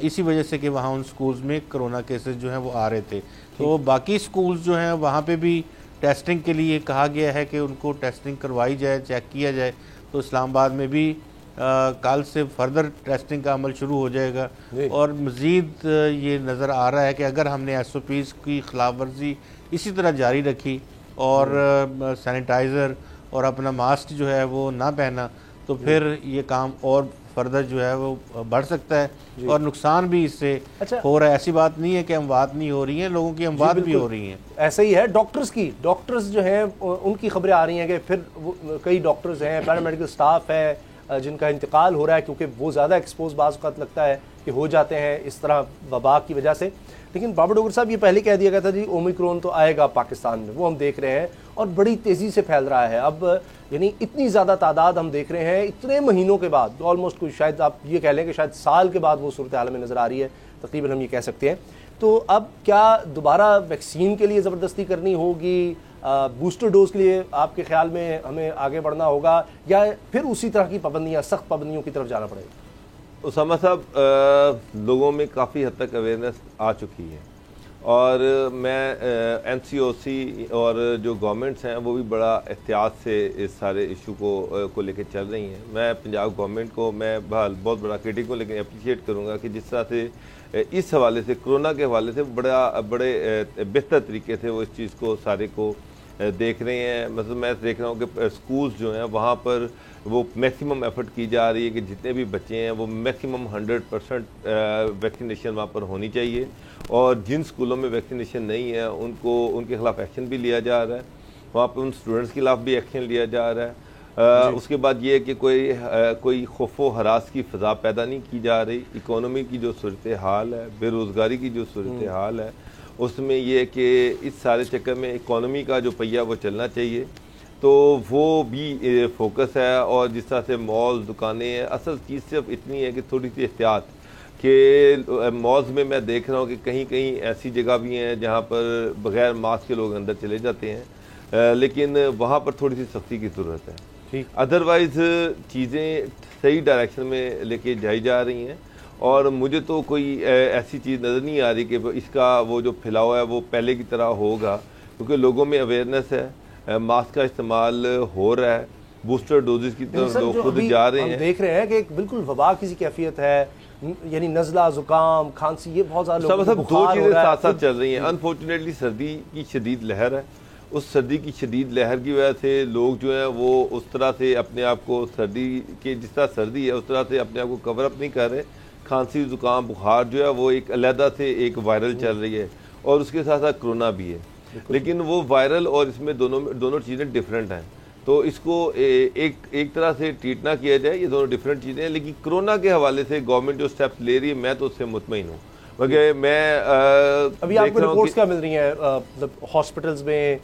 S3: اسی وجہ سے کہ وہاں ان سکولز میں کرونا کیسز جو ہیں وہ آ رہے تھے. تو باقی سکولز جو ہیں وہاں پہ بھی ٹیسٹنگ کے لیے کہا گیا ہے کہ ان کو ٹیسٹنگ کروائی جائے, چیک کیا جائے. تو اسلام آباد میں بھی کل سے فردر ٹیسٹنگ کا عمل شروع ہو جائے گا. اور مزید یہ نظر آ رہا ہے کہ اگر ہم نے ایس او پیز کی خلاف ورزی اسی طرح جاری رکھی اور سینیٹائزر اور اپنا ماسک جو ہے وہ نہ پہنا تو پھر یہ کام اور فردر جو ہے وہ بڑھ سکتا ہے اور نقصان بھی اس سے ہو رہا ہے. ایسی بات نہیں ہے کہ اموات نہیں ہو رہی ہیں, لوگوں کی اموات بھی ہو رہی ہیں.
S1: ایسا ہی ہے ڈاکٹرز جو ہیں ان کی خبریں آ رہی ہیں کہ پھر کئی ڈاکٹرز ہیں, پیرامیڈیکل سٹاف ہے جن کا انتقال ہو رہا ہے کیونکہ وہ زیادہ ایکسپوز بعض اوقات لگتا ہے کہ ہو جاتے ہیں اس طرح وبا کی وجہ سے. لیکن بابر ڈوگر صاحب یہ پہلے کہہ دیا گیا تھا جی اومیکرون تو آئے گا پاکستان میں, وہ ہم دیکھ رہے ہیں اور بڑی تیزی سے پھیل رہا ہے. اب یعنی اتنی زیادہ تعداد ہم دیکھ رہے ہیں اتنے مہینوں کے بعد, آلموسٹ کوئی شاید آپ یہ کہہ لیں کہ شاید سال کے بعد وہ صورتحال میں نظر آ رہی ہے تقریباً, ہم یہ کہہ سکتے ہیں. تو اب کیا دوبارہ ویکسین کے لیے زبردستی کرنی ہوگی, بوسٹر ڈوز کے لیے آپ کے خیال میں ہمیں آگے بڑھنا ہوگا, یا پھر اسی طرح کی پابندیاں, سخت پابندیوں کی طرف جانا پڑے گا؟
S2: اسامہ صاحب, لوگوں میں کافی حد تک اویئرنیس آ چکی ہے اور میں این سی او سی اور جو گورنمنٹس ہیں وہ بھی بڑا احتیاط سے اس سارے ایشو کو لے کے چل رہی ہیں. میں پنجاب گورنمنٹ کو میں بہت بڑا کرٹک ہوں لیکن اپریشیٹ کروں گا کہ جس طرح سے اس حوالے سے کرونا کے حوالے سے بڑے بہتر طریقے سے وہ اس چیز کو سارے کو دیکھ رہے ہیں. مثلا میں دیکھ رہا ہوں کہ اسکولز جو ہیں وہاں پر وہ میکسیمم ایفرٹ کی جا رہی ہے کہ جتنے بھی بچے ہیں وہ میکسیمم 100% ویکسینیشن وہاں پر ہونی چاہیے, اور جن اسکولوں میں ویکسینیشن نہیں ہے ان کے خلاف ایکشن بھی لیا جا رہا ہے, وہاں پہ ان اسٹوڈنٹس کے خلاف بھی ایکشن لیا جا رہا ہے. اس کے بعد یہ ہے کہ کوئی خوف و ہراس کی فضا پیدا نہیں کی جا رہی. اکانومی کی جو صورتحال ہے, بے روزگاری کی جو صورتحال ہے, اس میں یہ ہے کہ اس سارے چکر میں اکانومی کا جو پہیہ وہ چلنا چاہیے, تو وہ بھی فوکس ہے. اور جس طرح سے مال دکانیں ہیں, اصل چیز صرف اتنی ہے کہ تھوڑی سی احتیاط, کہ مالز میں دیکھ رہا ہوں کہ کہیں کہیں ایسی جگہ بھی ہیں جہاں پر بغیر ماسک کے لوگ اندر چلے جاتے ہیں, لیکن وہاں پر تھوڑی سی سختی کی ضرورت ہے. ادروائز چیزیں صحیح ڈائریکشن میں لے کے جائی جا رہی ہیں, اور مجھے تو کوئی ایسی چیز نظر نہیں آ رہی کہ اس کا وہ جو پھیلاؤ ہے وہ پہلے کی طرح ہوگا, کیونکہ لوگوں میں اویئرنیس ہے, ماسک کا استعمال ہو رہا ہے, بوسٹر ڈوزز کی طرف لوگ خود جا رہے ہیں.
S1: ہم دیکھ رہے ہیں کہ ایک بالکل وبا کی کیفیت ہے, یعنی نزلہ, زکام, کھانسی, یہ بہت زیادہ لوگوں کو
S2: دو چیزیں ساتھ ساتھ چل رہی ہیں. انفارچونیٹلی سردی کی شدید لہر ہے, اس سردی کی شدید لہر کی وجہ سے لوگ جو ہیں وہ اس طرح سے اپنے آپ کو سردی کے, جس طرح سردی ہے اس طرح سے اپنے آپ کو کور اپ نہیں کر رہے. کھانسی, زکام, بخار جو ہے وہ ایک علیحدہ سے ایک وائرل چل رہی ہے, اور اس کے ساتھ ساتھ کرونا بھی ہے, لیکن وہ وائرل اور اس میں دونوں چیزیں ڈفرینٹ ہیں. تو اس کو ایک طرح سے ٹریٹ نہ کیا جائے, یہ دونوں ڈفرینٹ چیزیں ہیں. لیکن کرونا کے حوالے سے گورنمنٹ جو سٹیپس لے رہی ہے میں تو اس سے مطمئن ہوں. مگر میں
S1: ابھی آپ کو رپورٹس کیا مل رہی ہیں, مطلب ہاسپٹلز میں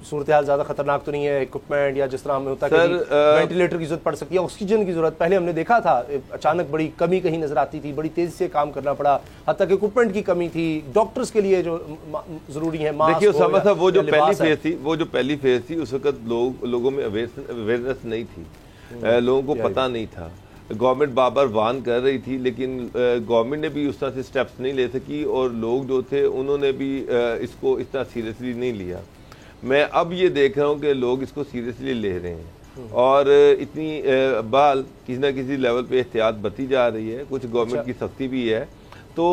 S1: صورتحال زیادہ خطرناک تو نہیں ہے, اکوپمنٹ یا جس طرح ہمیں ہوتا ہے کہ وینٹیلیٹر کی ضرورت پڑ سکتی ہے, آکسیجن کی ضرورت, پہلے ہم نے دیکھا تھا اچانک بڑی کمی کہیں نظر آتی تھی, بڑی تیزی سے کام کرنا پڑا, حتیٰ کہ اکوپمنٹ کی کمی تھی, ڈاکٹرز کے لیے جو ضروری ہے ماسک.
S2: دیکھیے اسامہ صاحب, وہ جو پہلی فیز تھی اس وقت لوگوں میں اویئرنیس نہیں تھی, لوگوں کو پتہ نہیں تھا. گورنمنٹ بار وارن کر رہی تھی, لیکن گورنمنٹ نے بھی اس طرح سے سٹیپس نہیں لے سکی, اور لوگ جو تھے انہوں نے بھی اس کو اس طرح سیریسلی نہیں لیا. میں اب یہ دیکھ رہا ہوں کہ لوگ اس کو سیریسلی لے رہے ہیں, اور اتنی بال کسی نہ کسی لیول پہ احتیاط برتی جا رہی ہے. کچھ گورنمنٹ کی سختی بھی ہے, تو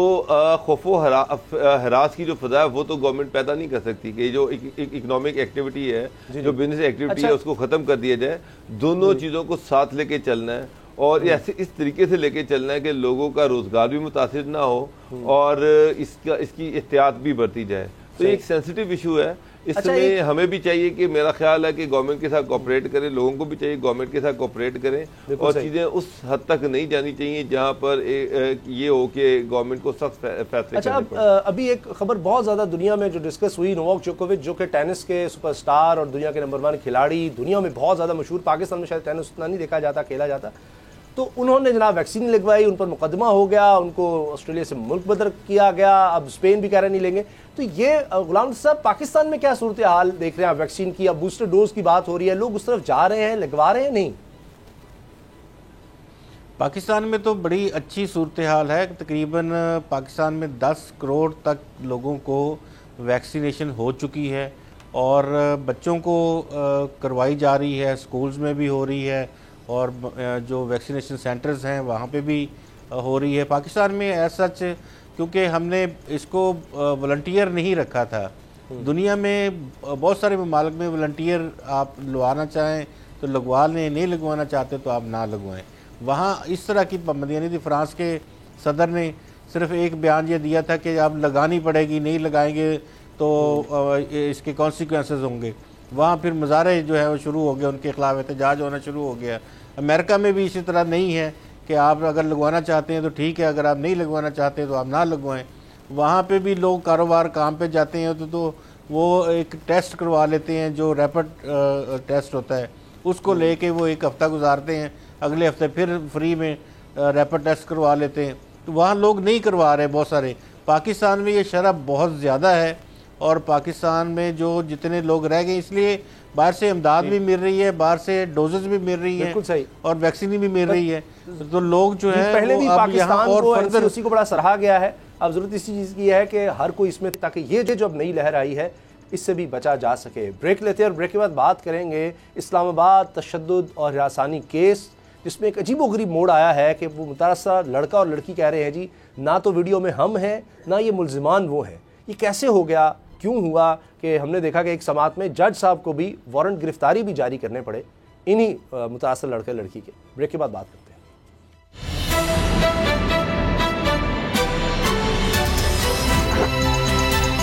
S2: خوف و ہراس کی جو فضا ہے وہ تو گورنمنٹ پیدا نہیں کر سکتی کہ جو اکنامک ایکٹیویٹی ہے, جو بزنس ایکٹیویٹی ہے اس کو ختم کر دیا جائے. دونوں چیزوں کو ساتھ لے کے چلنا ہے, اور ایسے اس طریقے سے لے کے چلنا ہے کہ لوگوں کا روزگار بھی متاثر نہ ہو, اور اس کی احتیاط بھی برتی جائے. تو یہ ایک سینسٹیو ایشو ہے, اس میں ہمیں بھی چاہیے کہ میرا خیال ہے کہ گورنمنٹ کے ساتھ کوآپریٹ کریں, لوگوں کو بھی چاہیے گورنمنٹ کے ساتھ کوآپریٹ کریں, اور چیزیں اس حد تک نہیں جانی چاہیے جہاں پر یہ ہو کہ گورنمنٹ کو سخت فیصلے کرنے پڑیں.
S1: ابھی ایک خبر بہت زیادہ دنیا میں جو ڈسکس ہوئی, نوواک جوکووچ جو کہ ٹینس کے سپر اسٹار اور دنیا کے نمبر 1 کھلاڑی, دنیا میں بہت زیادہ مشہور, پاکستان میں شاید ٹینس اتنا نہیں دیکھا جاتا, کھیلا جاتا, تو انہوں نے جناب ویکسین لگوائی, ان پر مقدمہ ہو گیا, ان کو آسٹریلیا سے ملک بدر کیا گیا, اب اسپین بھی کہہ رہے نہیں لیں گے. تو یہ غلام صاحب پاکستان میں کیا صورتحال دیکھ رہے ہیں آپ؟ ویکسین کی اب بوسٹر ڈوز کی بات ہو رہی ہے, لوگ اس طرف جا رہے ہیں, لگوا رہے ہیں نہیں؟
S3: پاکستان میں تو بڑی اچھی صورتحال ہے. تقریباً پاکستان میں 10 کروڑ تک لوگوں کو ویکسینیشن ہو چکی ہے, اور بچوں کو کروائی جا رہی ہے, سکولز میں بھی ہو رہی ہے, اور جو ویکسینیشن سینٹرز ہیں وہاں پہ بھی ہو رہی ہے. پاکستان میں ایز سچ کیونکہ ہم نے اس کو والنٹیئر نہیں رکھا تھا, دنیا میں بہت سارے ممالک میں والنٹیئر آپ لگوانا چاہیں تو لگوا لیں، نہیں لگوانا چاہتے تو آپ نہ لگوائیں. وہاں اس طرح کی پابندیاں نہیں تھی. فرانس کے صدر نے صرف ایک بیان یہ دیا تھا کہ اب لگانی پڑے گی، نہیں لگائیں گے تو اس کے کانسیکوینسز ہوں گے. وہاں پھر مظاہرے جو ہے وہ شروع ہو گئے، ان کے خلاف احتجاج ہونا شروع ہو گیا. امریکہ میں بھی اسی طرح نہیں ہے کہ آپ اگر لگوانا چاہتے ہیں تو ٹھیک ہے، اگر آپ نہیں لگوانا چاہتے تو آپ نہ لگوائیں. وہاں پہ بھی لوگ کاروبار کام پہ جاتے ہیں تو وہ ایک ٹیسٹ کروا لیتے ہیں جو ریپڈ ٹیسٹ ہوتا ہے، اس کو لے کے وہ ایک ہفتہ گزارتے ہیں، اگلے ہفتے پھر فری میں ریپڈ ٹیسٹ کروا لیتے ہیں. تو وہاں لوگ نہیں کروا رہے بہت سارے. پاکستان میں یہ شرح بہت زیادہ ہے اور پاکستان میں جو جتنے لوگ رہ گئے، اس لیے باہر سے امداد بھی مل رہی ہے، باہر سے ڈوزز بھی مل رہی ہیں اور ویکسین بھی مل رہی ہے. تو لوگ جو ہیں
S1: پہلے بھی پاکستان کو
S3: اسی
S1: کو بڑا سراہا گیا ہے. اب ضرورت اسی چیز کی ہے کہ ہر کوئی اس میں، تاکہ یہ جو اب نئی لہر آئی ہے اس سے بھی بچا جا سکے. بریک لیتے ہیں اور بریک کے بعد بات کریں گے اسلام آباد تشدد اور ہراسانی کیس، جس میں ایک عجیب و غریب موڑ آیا ہے کہ وہ متاثرہ لڑکا اور لڑکی کہہ رہے ہیں جی نہ تو ویڈیو میں ہم ہیں نہ یہ ملزمان وہ ہیں. یہ کیسے ہو گیا، کیوں ہوا کہ ہم نے دیکھا کہ ایک سماعت میں جج صاحب کو بھی وارنٹ گرفتاری بھی جاری کرنے پڑے انہی متاثر لڑکے لڑکی کے. بریک کے بعد بات کرتے ہیں.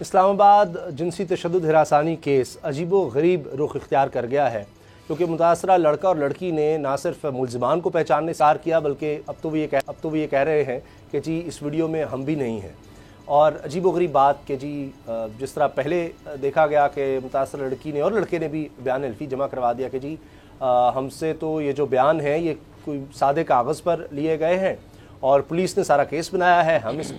S1: اسلام آباد جنسی تشدد ہراسانی کیس عجیب و غریب رخ اختیار کر گیا ہے، کیونکہ متاثرہ لڑکا اور لڑکی نے نہ صرف ملزمان کو پہچاننے سے انکار کیا، بلکہ اب تو وہ یہ کہہ رہے ہیں کہ جی اس ویڈیو میں ہم بھی نہیں ہیں. اور عجیب و غریب بات کہ جی جس طرح پہلے دیکھا گیا کہ متاثرہ لڑکی نے اور لڑکے نے بھی بیان الفی جمع کروا دیا کہ جی ہم سے تو یہ جو بیان ہیں یہ کوئی سادے کاغذ پر لیے گئے ہیں اور پولیس نے سارا کیس بنایا ہے، ہم اس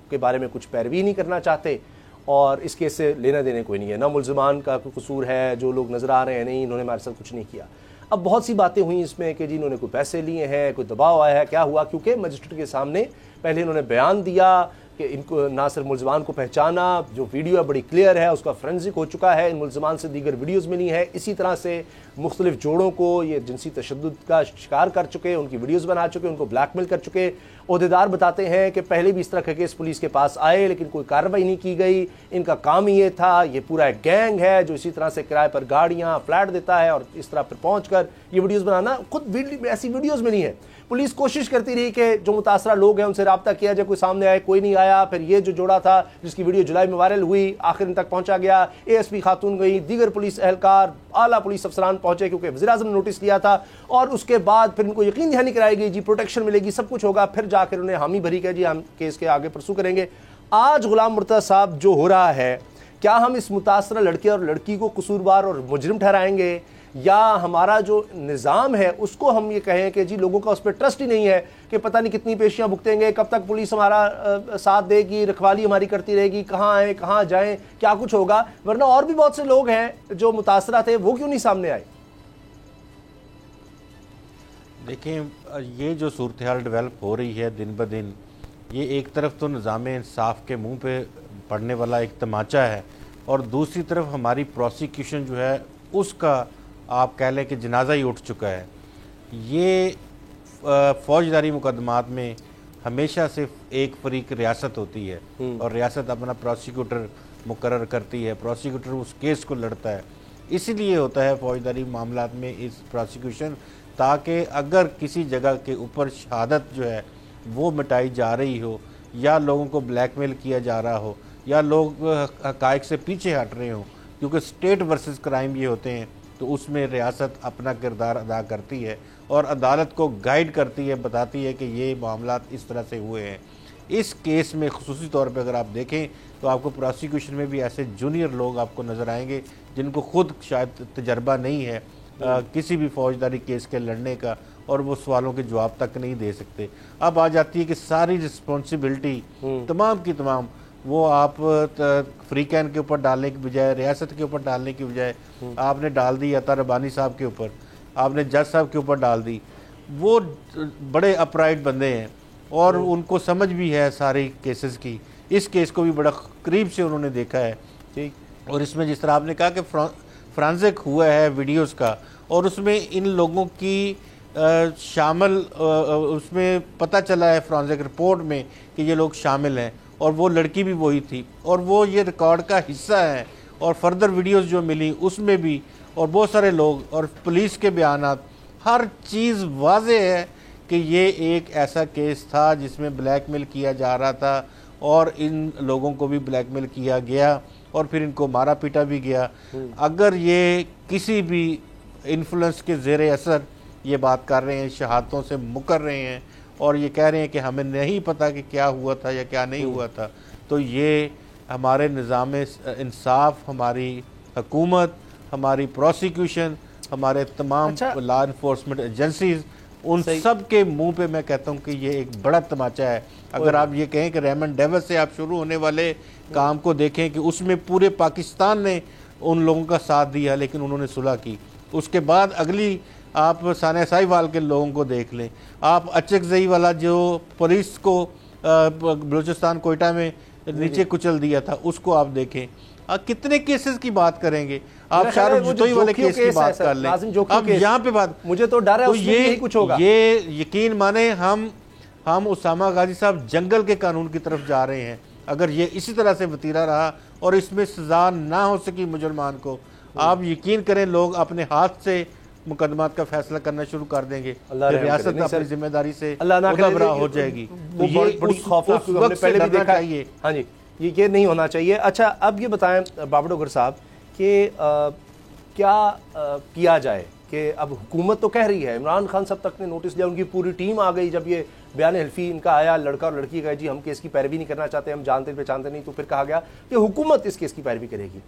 S1: کے بارے میں کچھ پیروی نہیں کرنا چاہتے اور اس کیس سے لینا دینے کوئی نہیں ہے، نہ ملزمان کا کوئی قصور ہے، جو لوگ نظر آ رہے ہیں نہیں انہوں نے ہمارے ساتھ کچھ نہیں کیا. اب بہت سی باتیں ہوئیں اس میں کہ جی انہوں نے کوئی پیسے لیے ہیں، کوئی دباؤ آیا ہے، کیا ہوا، کیونکہ مجسٹریٹ کے سامنے پہلے انہوں نے بیان دیا کہ ان کو نہ صرف ملزمان کو پہچانا، جو ویڈیو ہے بڑی کلیئر ہے، اس کا فرینزک ہو چکا ہے، ان ملزمان سے دیگر ویڈیوز ملی ہیں، اسی طرح سے مختلف جوڑوں کو یہ جنسی تشدد کا شکار کر چکے، ان کی ویڈیوز بنا چکے، ان کو بلیک میل کر چکے. عہدیدار بتاتے ہیں کہ پہلے بھی اس طرح کے کیس پولیس کے پاس آئے لیکن کوئی کارروائی نہیں کی گئی، ان کا کام ہی یہ تھا، یہ پورا ایک گینگ ہے جو اسی طرح سے کرائے پر گاڑیاں فلیٹ دیتا ہے اور اس طرح پھر پہنچ کر یہ ویڈیوز بنانا. خود ایسی ویڈیوز ملی ہیں. پولیس کوشش کرتی رہی کہ جو متاثرہ لوگ ہیں ان سے رابطہ کیا جائے، کوئی سامنے آئے، کوئی نہیں آیا. پھر یہ جو جوڑا تھا جس کی ویڈیو جولائی میں وائرل ہوئی آخر ان تک پہنچا گیا، اے ایس پی خاتون گئی، دیگر پولیس اہلکار، اعلیٰ پولیس افسران پہنچے کیونکہ وزیراعظم نے نوٹس لیا تھا، اور اس کے بعد پھر ان کو یقین دہانی کرائی گئی جی پروٹیکشن ملے گی، سب کچھ ہوگا. پھر جا کر انہیں حامی بھری کہ جی ہم کیس کے آگے پرسو کریں گے. آج غلام مرتضیٰ صاحب جو ہو رہا ہے، کیا ہم اس متاثرہ لڑکے اور لڑکی کو قصوروار اور مجرم ٹھہرائیں گے، یا ہمارا جو نظام ہے اس کو ہم یہ کہیں کہ جی لوگوں کا اس پہ ٹرسٹ ہی نہیں ہے کہ پتہ نہیں کتنی پیشیاں بھگتیں گے، کب تک پولیس ہمارا ساتھ دے گی، رکھوالی ہماری کرتی رہے گی، کہاں آئیں کہاں جائیں، کیا کچھ ہوگا. ورنہ اور بھی بہت سے لوگ ہیں جو متاثرہ تھے، وہ کیوں نہیں سامنے آئے؟
S3: دیکھیں یہ جو صورتحال ڈیولپ ہو رہی ہے دن بدن، یہ ایک طرف تو نظام انصاف کے منہ پہ پڑنے والا ایک تماچہ ہے، اور دوسری طرف ہماری پروسیکیوشن جو ہے اس کا آپ کہہ لیں کہ جنازہ ہی اٹھ چکا ہے. یہ فوجداری مقدمات میں ہمیشہ صرف ایک فریق ریاست ہوتی ہے اور ریاست اپنا پروسیکیوٹر مقرر کرتی ہے، پروسیکیوٹر اس کیس کو لڑتا ہے. اسی لیے ہوتا ہے فوجداری معاملات میں اس پروسیکیوشن، تاکہ اگر کسی جگہ کے اوپر شہادت جو ہے وہ مٹائی جا رہی ہو، یا لوگوں کو بلیک میل کیا جا رہا ہو، یا لوگ حقائق سے پیچھے ہٹ رہے ہوں، کیونکہ اسٹیٹ ورسز کرائم یہ ہوتے ہیں، تو اس میں ریاست اپنا کردار ادا کرتی ہے اور عدالت کو گائیڈ کرتی ہے، بتاتی ہے کہ یہ معاملات اس طرح سے ہوئے ہیں. اس کیس میں خصوصی طور پہ اگر آپ دیکھیں تو آپ کو پروسیکیوشن میں بھی ایسے جونیئر لوگ آپ کو نظر آئیں گے جن کو خود شاید تجربہ نہیں ہے کسی بھی فوجداری کیس کے لڑنے کا، اور وہ سوالوں کے جواب تک نہیں دے سکتے. اب آ جاتی ہے کہ ساری رسپانسبلٹی تمام کی تمام وہ آپ فریقین کے اوپر ڈالنے کی بجائے، ریاست کے اوپر ڈالنے کی بجائے آپ نے ڈال دی عطا ربانی صاحب کے اوپر، آپ نے جج صاحب کے اوپر ڈال دی. وہ بڑے اپرائٹ بندے ہیں اور ان کو سمجھ بھی ہے ساری کیسز کی. اس کیس کو بھی بڑا قریب سے انہوں نے دیکھا ہے. اور اس میں جس طرح آپ نے کہا کہ فرانزک ہوا ہے ویڈیوز کا، اور اس میں ان لوگوں کی شامل اس میں پتہ چلا ہے فرانزک رپورٹ میں کہ یہ لوگ شامل ہیں، اور وہ لڑکی بھی وہی تھی، اور وہ یہ ریکارڈ کا حصہ ہے، اور فردر ویڈیوز جو ملی اس میں بھی، اور بہت سارے لوگ اور پولیس کے بیانات، ہر چیز واضح ہے کہ یہ ایک ایسا کیس تھا جس میں بلیک میل کیا جا رہا تھا، اور ان لوگوں کو بھی بلیک میل کیا گیا، اور پھر ان کو مارا پیٹا بھی گیا۔ اگر یہ کسی بھی انفلوئنس کے زیر اثر یہ بات کر رہے ہیں، شہادتوں سے مکر رہے ہیں، اور یہ کہہ رہے ہیں کہ ہمیں نہیں پتہ کہ کیا ہوا تھا یا کیا نہیں ہوا تھا، تو یہ ہمارے نظام انصاف، ہماری حکومت، ہماری پروسیکیوشن، ہمارے تمام لا انفورسمنٹ ایجنسیز، ان سب کے منہ پہ میں کہتا ہوں کہ یہ ایک بڑا تماچا ہے۔ اگر آپ یہ کہیں کہ ریمنڈ ڈیوس سے آپ شروع ہونے والے کام کو دیکھیں کہ اس میں پورے پاکستان نے ان لوگوں کا ساتھ دیا لیکن انہوں نے صلح کی، اس کے بعد اگلی آپ ثانیہ ساہیوال کے لوگوں کو دیکھ لیں، آپ اچک زئی والا جو پولیس کو بلوچستان کوئٹہ میں نیچے کچل دیا تھا اس کو آپ دیکھیں، کتنے کیسز کی بات کریں گے آپ؟ شارف جتوئی والے کیس کی بات کر لیں، اب یہاں پہ بات،
S1: مجھے تو ڈر ہے اس میں یہی کچھ ہوگا۔
S3: یہ یقین مانیں ہم اسامہ غازی صاحب جنگل کے قانون کی طرف جا رہے ہیں اگر یہ اسی طرح سے وتیرہ رہا اور اس میں سزا نہ ہو سکی مجرمان کو۔ آپ یقین کریں لوگ اپنے ہاتھ سے مقدمات کا فیصلہ کرنا شروع کر دیں گے، ریاست اپنی ذمہ داری سے مدبرہ ہو جائے گی،
S1: بڑی خوفناک ہم نے پہلے بھی دیکھا ہے۔ ہاں جی، یہ نہیں ہونا چاہیے۔ اچھا اب یہ بتائیں بابر ڈوگر صاحب کہ کیا کیا جائے کہ اب حکومت تو کہہ رہی ہے، عمران خان صاحب تک نے نوٹس لیا، ان کی پوری ٹیم آ گئی، جب یہ بیان حلفی ان کا آیا، لڑکا اور لڑکی کا جی ہم کیس کی پیروی نہیں کرنا چاہتے، ہم جانتے پہچانتے نہیں، تو پھر کہا گیا کہ حکومت اس کیس کی پیروی کرے گی۔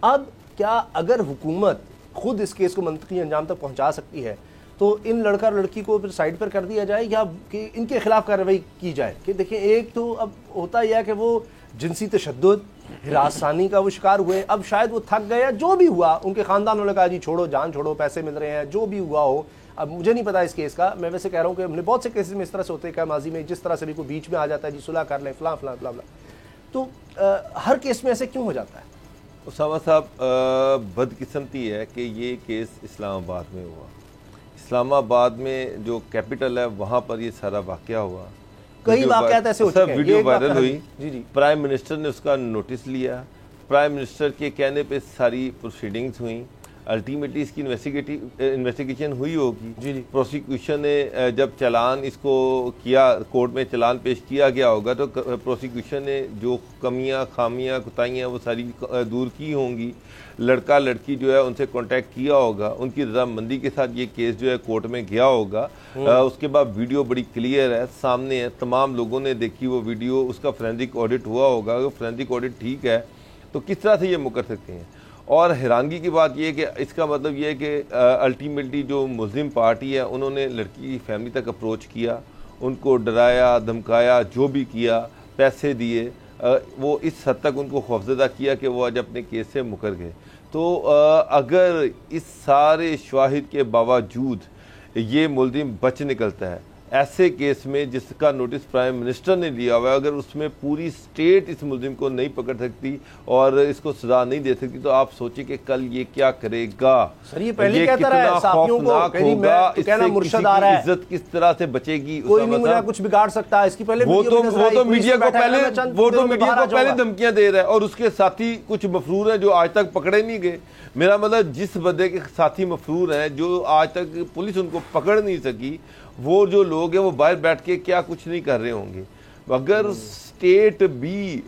S1: اب کیا اگر حکومت خود اس کیس کو منطقی انجام تک پہنچا سکتی ہے تو ان لڑکا اور لڑکی کو پھر سائڈ پر کر دیا جائے یا کہ ان کے خلاف کارروائی کی جائے؟ کہ دیکھیں ایک تو اب ہوتا یہ ہے کہ وہ جنسی تشدد، ہراسانی کا وہ شکار ہوئے، اب شاید وہ تھک گئے، جو بھی ہوا ان کے خاندان والوں نے کہا جی چھوڑو، جان چھوڑو، پیسے مل رہے ہیں، جو بھی ہوا ہو۔ اب مجھے نہیں پتا اس کیس کا، میں ویسے کہہ رہا ہوں کہ ہم نے بہت سے کیسز میں اس طرح سے ہوتے ہیں کہ ماضی میں جس طرح سے بھی کوئی بیچ میں آ جاتا ہے جی صلح کر لیں فلاں فلاں فلاں فلاں، تو ہر کیس میں ایسے کیوں ہو جاتا ہے؟
S2: اسامہ صاحب بدقسمتی ہے کہ یہ کیس اسلام آباد میں ہوا، اسلام آباد میں جو کیپٹل ہے وہاں پر یہ سارا واقعہ ہوا،
S1: کئی واقعات ایسے ہو چکے ہیں،
S2: ویڈیو وائرل ہوئی،
S1: جی
S2: پرائم منسٹر نے اس کا نوٹس لیا، پرائم منسٹر کے کہنے پہ ساری پروسیڈنگز ہوئیں، الٹیمیٹلی اس کی انویسٹیگیشن ہوئی ہوگی۔
S1: جی
S2: پروسیکیوشن نے جب چلان اس کو کیا، کورٹ میں چلان پیش کیا گیا ہوگا تو پروسیکیوشن نے جو کمیاں خامیاں کوتاہیاں وہ ساری دور کی ہوں گی، لڑکا لڑکی جو ہے ان سے کانٹیکٹ کیا ہوگا، ان کی رضامندی کے ساتھ یہ کیس جو ہے کورٹ میں گیا ہوگا۔ اس کے بعد ویڈیو بڑی کلیئر ہے، سامنے ہے، تمام لوگوں نے دیکھی وہ ویڈیو، اس کا فورینسک آڈٹ ہوا ہوگا، اگر فورینسک آڈٹ ٹھیک ہے تو کس طرح سے یہ مکر سکتے ہیں؟ اور حیرانگی کی بات یہ ہے کہ اس کا مطلب یہ ہے کہ الٹیمیٹلی جو ملزم پارٹی ہے انہوں نے لڑکی کی فیملی تک اپروچ کیا، ان کو ڈرایا دھمکایا، جو بھی کیا، پیسے دیے، وہ اس حد تک ان کو خوفزدہ کیا کہ وہ آج اپنے کیس سے مکر گئے۔ تو اگر اس سارے شواہد کے باوجود یہ ملزم بچ نکلتا ہے ایسے کیس میں جس کا نوٹس پرائم منسٹر نے لیا ہوا ہے، اگر اس میں پوری سٹیٹ اس ملزم کو نہیں پکڑ سکتی اور اس کو سزا نہیں دے سکتی تو آپ سوچیں کہ کل یہ کیا کرے گا؟
S1: سر یہ پہلے کہتا رہا ہے صحافیوں کو
S2: ہوگا، اس سے
S1: مرشد آ رہا ہے،
S2: عزت کس طرح سے بچے گی؟
S1: کوئی نہیں مجھے کچھ بگاڑ سکتا ہے، اس کی پہلے
S2: وہ تو میڈیا کو پہلے دھمکیاں دے رہا ہے، اور اس کے ساتھی کچھ مفرور ہیں جو آج تک پکڑے نہیں گئے۔ میرا مطلب جس بندے کے ساتھی مفرور ہیں جو آج تک پولیس ان کو پکڑ نہیں سکی، وہ جو لوگ ہیں وہ باہر بیٹھ کے کیا کچھ نہیں کر رہے ہوں گے۔ اگر اسٹیٹ بھی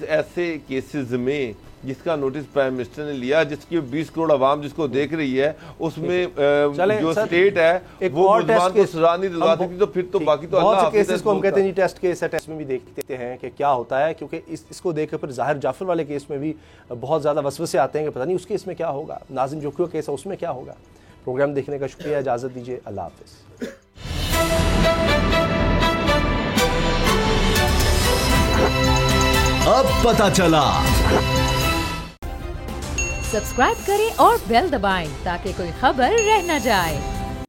S2: ایسے کیسز میں جس کا نوٹس پرائم منسٹر نے لیا، جس کی 20 کروڑ عوام جس کو دیکھ رہی ہے، اس میں جو اسٹیٹ ہے وہ ملزمان کو سزا نہیں دلوا سکتی تو پھر تو باقی تو اللہ حافظ ہے۔
S1: کیسز کو ہم کہتے ہیں نہیں ٹیسٹ کیس ہے، ٹیسٹ میں بھی دیکھتے ہیں کہ کیا ہوتا ہے، کیونکہ اس کو دیکھ کر پھر ظاہر جعفر والے کیس میں بھی بہت زیادہ وسوسے آتے ہیں کہ پتہ نہیں اس کیس میں کیا ہوگا، ناظم جوکیو کیس ہے اس میں کیا ہوگا۔ پروگرام دیکھنے کا شکریہ، اجازت دیجیے، اللہ حافظ۔
S5: اب پتہ چلا۔
S4: سبسکرائب کریں اور بیل دبائیں تاکہ کوئی خبر رہ نہ جائے۔